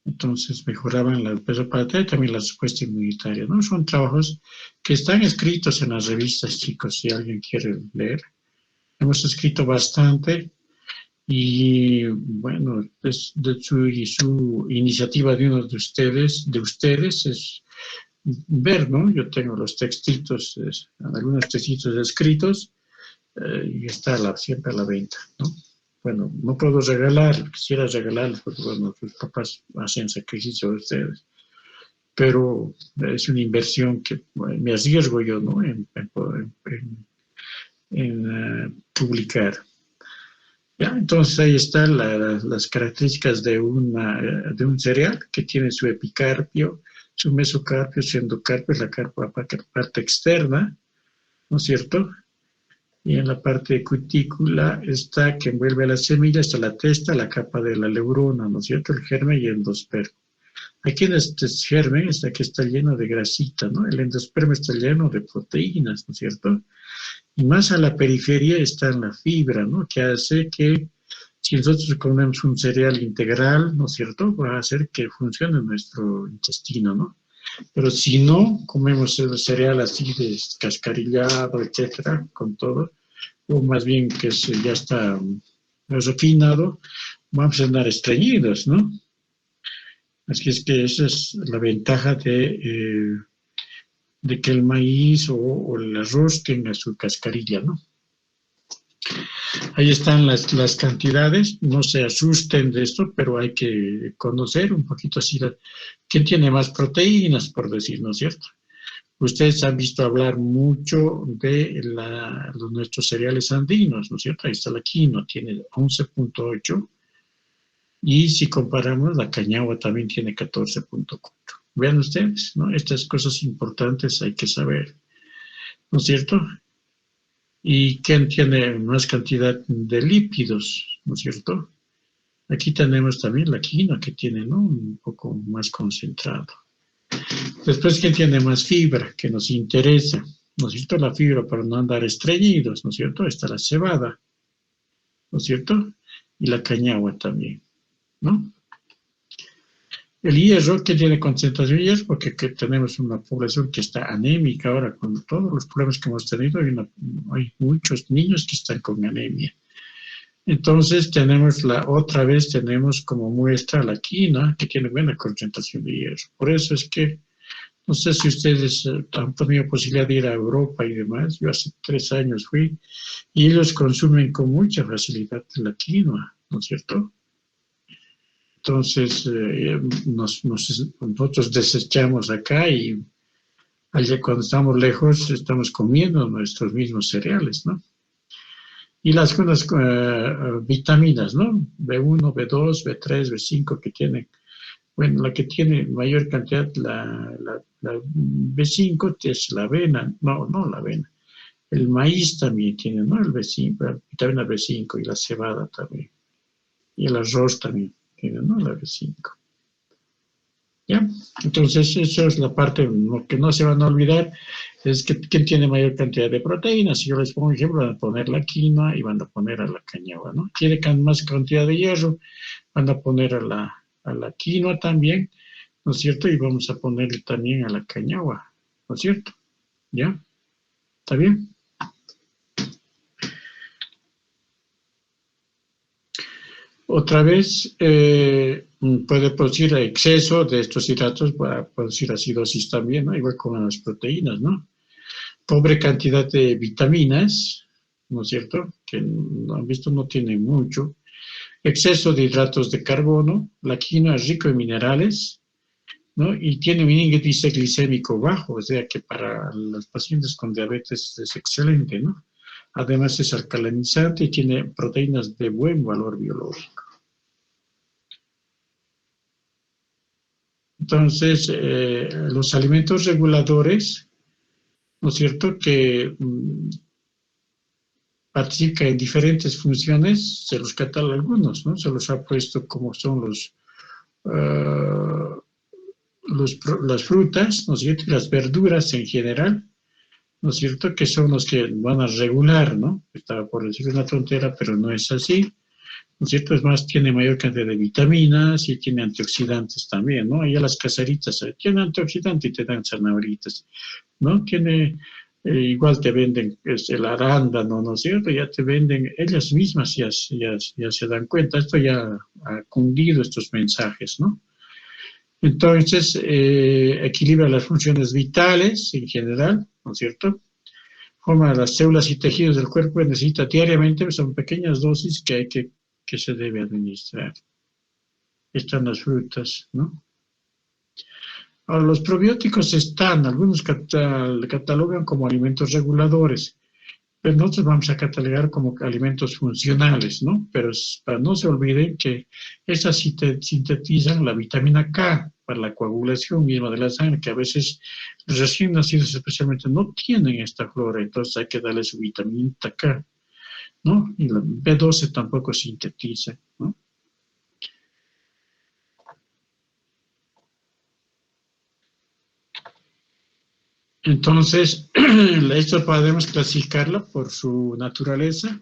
Entonces mejoraban el peso para la talla y también la respuesta inmunitaria, ¿no? Son trabajos que están escritos en las revistas, chicos, si alguien quiere leer. Hemos escrito bastante. Y bueno, de su iniciativa de uno de ustedes es ver, ¿no? Yo tengo los textitos, algunos textitos escritos y está siempre a la venta, ¿no? bueno, no puedo regalar, quisiera regalarles, porque bueno, sus papás hacen sacrificio de ustedes, pero es una inversión que bueno, me arriesgo yo, ¿no? En publicar. ¿Ya? Entonces ahí están las características de un cereal que tiene su epicarpio, su mesocarpio, su endocarpio, la parte externa, ¿no es cierto? Y en la parte de cutícula está que envuelve a la semilla, está la testa, la capa de la leurona, ¿no es cierto? El germen y el endospermo. Aquí en este germen está que está lleno de grasita, ¿no? El endospermo está lleno de proteínas, ¿no es cierto? Y más a la periferia está la fibra, ¿no? Que hace que si nosotros comemos un cereal integral, ¿no es cierto? Va a hacer que funcione nuestro intestino, ¿no? Pero si no comemos el cereal así de cascarillado, etcétera, con todo, o más bien que ya está refinado, vamos a andar estreñidos, ¿no? Así es que esa es la ventaja de que el maíz o el arroz tenga su cascarilla, ¿no? Ahí están las cantidades, no se asusten de esto, pero hay que conocer un poquito así quién tiene más proteínas, por decir, ¿no es cierto? Ustedes han visto hablar mucho de nuestros cereales andinos, ¿no es cierto? Ahí está la quinoa, tiene 11.8, y si comparamos, la cañagua también tiene 14.4. Vean ustedes, ¿no? Estas cosas importantes hay que saber, ¿no es cierto? ¿Y quién tiene más cantidad de lípidos, no es cierto? Aquí tenemos también la quinoa que tiene, ¿no? Un poco más concentrado. Después, ¿quién tiene más fibra? Que nos interesa, ¿no es cierto? La fibra para no andar estreñidos, ¿no es cierto? Está la cebada, ¿no es cierto? Y la cañagua también, ¿no? El hierro, que tiene concentración de hierro, porque tenemos una población que está anémica ahora, con todos los problemas que hemos tenido, hay muchos niños que están con anemia. Entonces otra vez tenemos como muestra la quinoa, que tiene buena concentración de hierro. Por eso es que, no sé si ustedes han tenido posibilidad de ir a Europa y demás, yo hace 3 años fui, y ellos consumen con mucha facilidad la quinoa, ¿no es cierto? Entonces, nosotros desechamos acá y allá cuando estamos lejos estamos comiendo nuestros mismos cereales, ¿no? Y las vitaminas, ¿no? B1, B2, B3, B5 que tienen. Bueno, la que tiene mayor cantidad, la B5 es la avena, no la avena. El maíz también tiene, ¿no? El B5, la vitamina B5 y la cebada también. Y el arroz también. ¿No? La B5. ¿Ya? Entonces, eso es la parte lo que no se van a olvidar, es que quién tiene mayor cantidad de proteínas. Si yo les pongo un ejemplo, van a poner la quinoa y van a poner a la cañagua, ¿no? Quiere más cantidad de hierro, van a poner a la quinoa también, ¿no es cierto? Y vamos a ponerle también a la cañagua, ¿no es cierto? ¿Ya? ¿Está bien? Otra vez, puede producir exceso de estos hidratos para producir acidosis también, ¿no? Igual con las proteínas, ¿no? Pobre cantidad de vitaminas, ¿no es cierto? Que han visto no tiene mucho. Exceso de hidratos de carbono, la quinoa es rico en minerales, ¿no? Y tiene un índice glicémico bajo, o sea que para los pacientes con diabetes es excelente, ¿no? Además es alcalinizante y tiene proteínas de buen valor biológico. Entonces, los alimentos reguladores, ¿no es cierto?, que participan en diferentes funciones, se los cataloga algunos, ¿no? Se los ha puesto como son las frutas, ¿no es cierto?, y las verduras en general, ¿no es cierto?, que son los que van a regular, ¿no? Estaba por decir una tontera, pero no es así. ¿No es cierto? Es más, tiene mayor cantidad de vitaminas y tiene antioxidantes también, ¿no? Allá las caseritas, tiene antioxidantes y te dan zanahoritas, ¿no? Tiene, igual te venden el arándano, ¿no es cierto? Ya te venden, ellas mismas ya se dan cuenta, esto ya ha cundido estos mensajes, ¿no? Entonces, equilibra las funciones vitales en general, ¿no es cierto? Forma las células y tejidos del cuerpo, necesita diariamente, son pequeñas dosis que hay que que se debe administrar. Están las frutas, ¿no? Ahora, los probióticos están, algunos catalogan como alimentos reguladores, pero nosotros vamos a catalogar como alimentos funcionales, ¿no? Pero para no se olviden que esas sintetizan la vitamina K para la coagulación misma de la sangre, que a veces los recién nacidos especialmente no tienen esta flora, entonces hay que darle su vitamina K, ¿no? Y la B12 tampoco sintetiza, ¿no? Entonces, esto podemos clasificarlo por su naturaleza.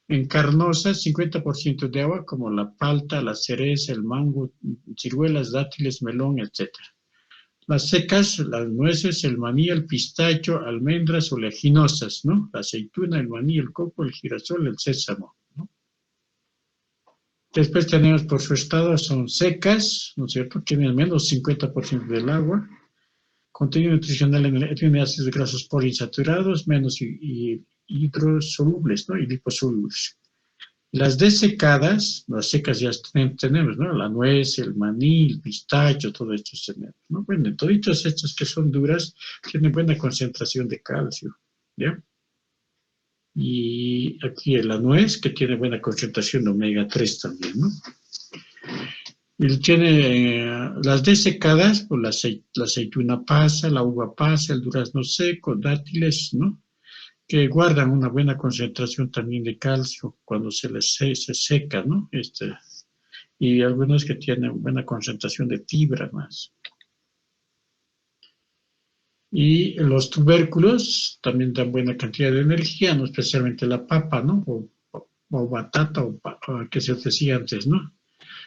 En carnosas, 50% de agua, como la palta, la cereza, el mango, ciruelas, dátiles, melón, etc. Las secas, las nueces, el maní, el pistacho, almendras oleaginosas, ¿no? La aceituna, el maní, el coco, el girasol, el sésamo, ¿no? Después tenemos por su estado, son secas, ¿no es cierto? Tienen menos 50% del agua. Contenido nutricional tiene ácidos grasos poliinsaturados, menos hidrosolubles, ¿no? Y liposolubles. Las desecadas, las secas ya tenemos, ¿no? La nuez, el maní, el pistacho, todo esto tenemos, ¿no? Bueno, todas estas que son duras tienen buena concentración de calcio, ¿ya? Y aquí la nuez, que tiene buena concentración de omega 3 también, ¿no? Y tiene las desecadas, pues la aceituna pasa, la uva pasa, el durazno seco, dátiles, ¿no? Que guardan una buena concentración también de calcio cuando se seca, ¿no? Y algunos que tienen buena concentración de fibra más. Y los tubérculos también dan buena cantidad de energía, ¿no? Especialmente la papa, ¿no? O batata, o que se decía antes, ¿no?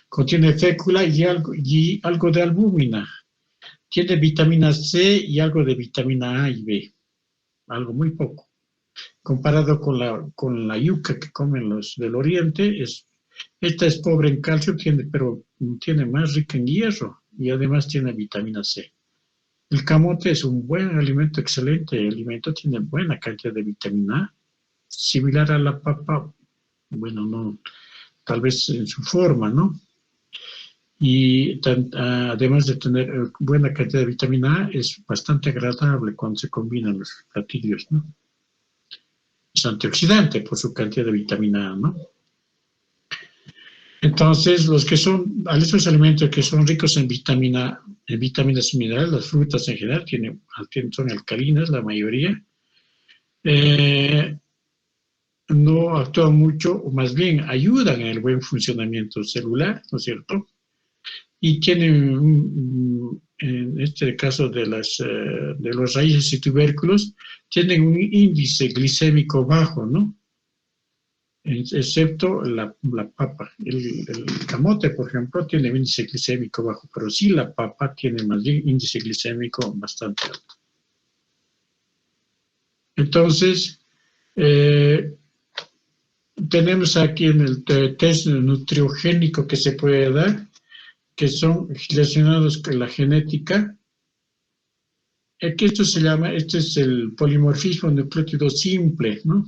Contiene fécula y algo de albúmina. Tiene vitamina C y algo de vitamina A y B. Algo muy poco. Comparado con la yuca que comen los del oriente, esta es pobre en calcio, pero tiene más rica en hierro y además tiene vitamina C. El camote es un buen alimento, excelente alimento, tiene buena cantidad de vitamina A, similar a la papa, bueno, no, tal vez en su forma, ¿no? Y además de tener buena cantidad de vitamina A, es bastante agradable cuando se combinan los platillos, ¿no? Es antioxidante por su cantidad de vitamina A, ¿no? Entonces, esos alimentos que son ricos en vitaminas y minerales, las frutas en general son alcalinas, la mayoría, no actúan mucho, o más bien ayudan en el buen funcionamiento celular, ¿no es cierto? Y tienen, en este caso de los raíces y tubérculos, tienen un índice glicémico bajo, ¿no? Excepto la papa. El camote, por ejemplo, tiene índice glicémico bajo, pero sí la papa tiene más bien índice glicémico bastante alto. Entonces, tenemos aquí en el test nutriogénico que se puede dar, que son relacionados con la genética, que esto es el polimorfismo nucleótido simple, ¿no?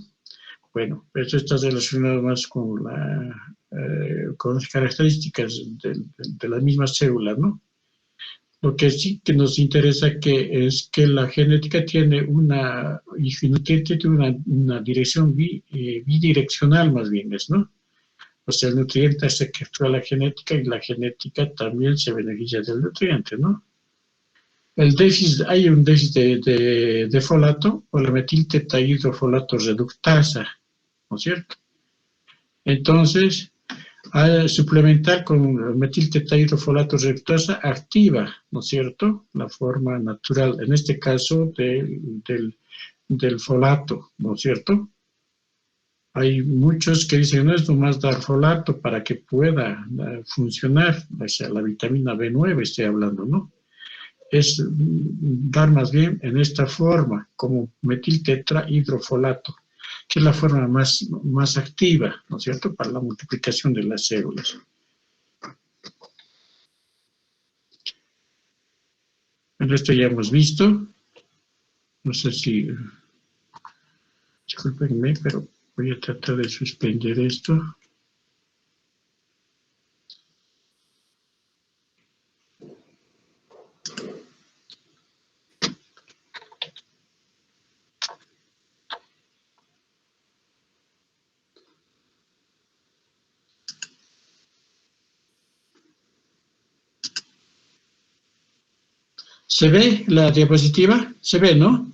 Bueno, eso está relacionado más con las características de la misma célula, ¿no? Lo que sí que nos interesa es que la genética tiene una dirección bidireccional más bien, ¿no? O sea, el nutriente hace que actúa la genética y la genética también se beneficia del nutriente, ¿no? Hay un déficit de folato o la metiltetahidrofolato reductasa, ¿no es cierto? Entonces, al suplementar con metiltetahidrofolato reductasa activa, ¿no es cierto?, la forma natural, en este caso del folato, ¿no es cierto? Hay muchos que dicen, no es nomás dar folato para que pueda funcionar, o sea, la vitamina B9 estoy hablando, ¿no? Es dar más bien en esta forma, como metiltetrahidrofolato, que es la forma más activa, ¿no es cierto?, para la multiplicación de las células. En esto ya hemos visto, no sé si, discúlpenme, pero voy a tratar de suspender esto. ¿Se ve la diapositiva? ¿Se ve, no?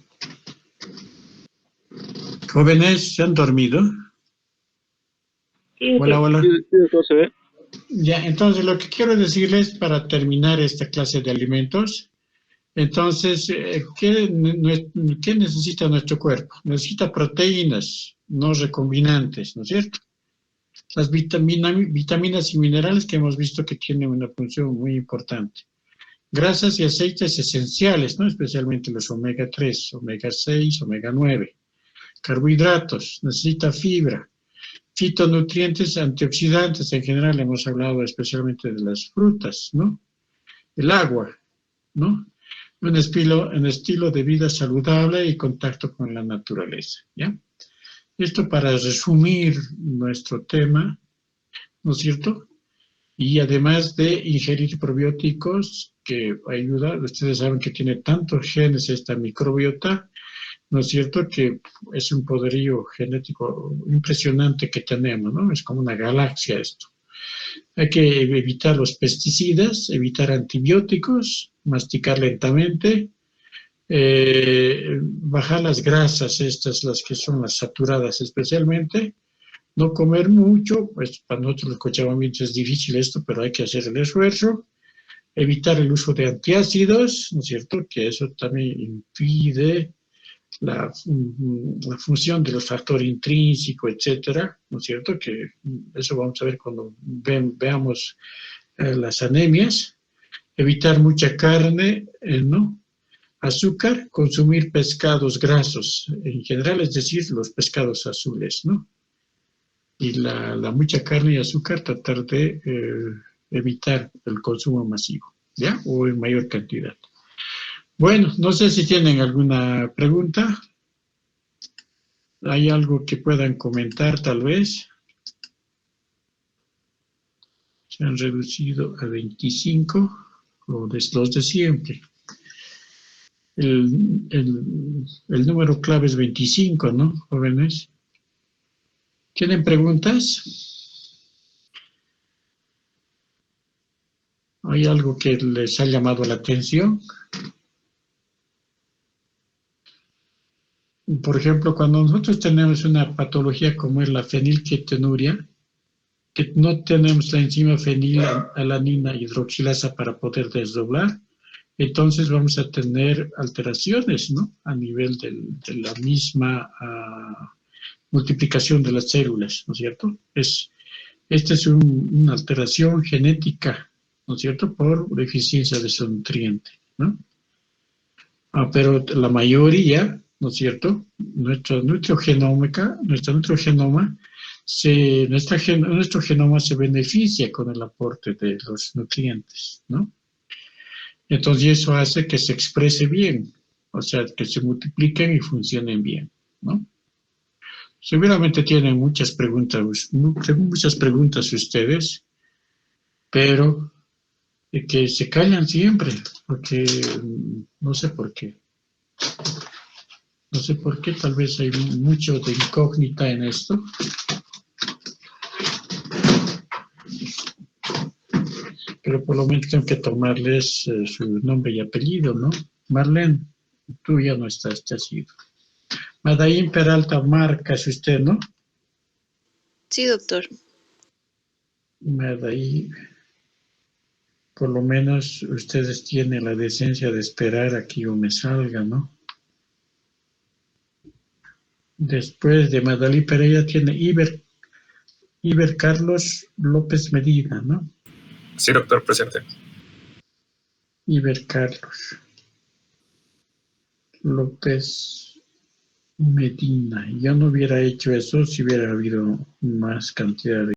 Jóvenes, ¿se han dormido? Sí, Hola, hola. Sí, todo se ve. Ya, entonces lo que quiero decirles para terminar esta clase de alimentos, entonces, ¿qué necesita nuestro cuerpo? Necesita proteínas, no recombinantes, ¿no es cierto? Las vitaminas y minerales que hemos visto que tienen una función muy importante. Grasas y aceites esenciales, ¿no? Especialmente los omega 3, omega 6, omega 9. Carbohidratos, necesita fibra. Fitonutrientes, antioxidantes, en general hemos hablado especialmente de las frutas, ¿no? El agua, ¿no? Un estilo de vida saludable y contacto con la naturaleza, ¿ya? Esto para resumir nuestro tema, ¿no es cierto? Y además de ingerir probióticos, que ayuda, ustedes saben que tiene tantos genes esta microbiota, ¿no es cierto? Que es un poderío genético impresionante que tenemos, ¿no? Es como una galaxia esto. Hay que evitar los pesticidas, evitar antibióticos, masticar lentamente, bajar las grasas, estas las que son las saturadas especialmente, no comer mucho, pues para nosotros los cochabambinos es difícil esto, pero hay que hacer el esfuerzo, evitar el uso de antiácidos, ¿no es cierto? Que eso también impide la función de los factores intrínsecos, etcétera, ¿no es cierto? Que eso vamos a ver cuando veamos las anemias, evitar mucha carne, ¿no? Azúcar, consumir pescados grasos en general, es decir, los pescados azules, ¿no? Y la mucha carne y azúcar, tratar de evitar el consumo masivo, ¿ya? O en mayor cantidad. Bueno, no sé si tienen alguna pregunta. ¿Hay algo que puedan comentar, tal vez? Se han reducido a 25, o los de siempre. El número clave es 25, ¿no, jóvenes? ¿Tienen preguntas? ¿Hay algo que les ha llamado la atención? Por ejemplo, cuando nosotros tenemos una patología como es la fenilketonuria, que no tenemos la enzima fenilalanina hidroxilasa para poder desdoblar, entonces vamos a tener alteraciones, ¿no? A nivel de la misma multiplicación de las células, ¿no es cierto? Esta es una alteración genética, ¿no es cierto? Por deficiencia de ese nutriente, ¿no? Pero la mayoría, ¿no es cierto? Nuestro genoma se beneficia con el aporte de los nutrientes, ¿no? Entonces eso hace que se exprese bien, o sea, que se multipliquen y funcionen bien, ¿no? Seguramente tienen muchas preguntas ustedes, pero que se callan siempre, porque no sé por qué. No sé por qué, tal vez hay mucho de incógnita en esto. Pero por lo menos tengo que tomarles su nombre y apellido, ¿no? Marlene, tú ya no estás, te has ido. Madaín Peralta Marca es usted, ¿no? Sí, doctor. Madaín, por lo menos ustedes tienen la decencia de esperar a que yo me salga, ¿no? Después de Madalí Pereira tiene Iber Carlos López Medina, ¿no? Sí, doctor, presente. Iber Carlos López Medina. Yo no hubiera hecho eso si hubiera habido más cantidad de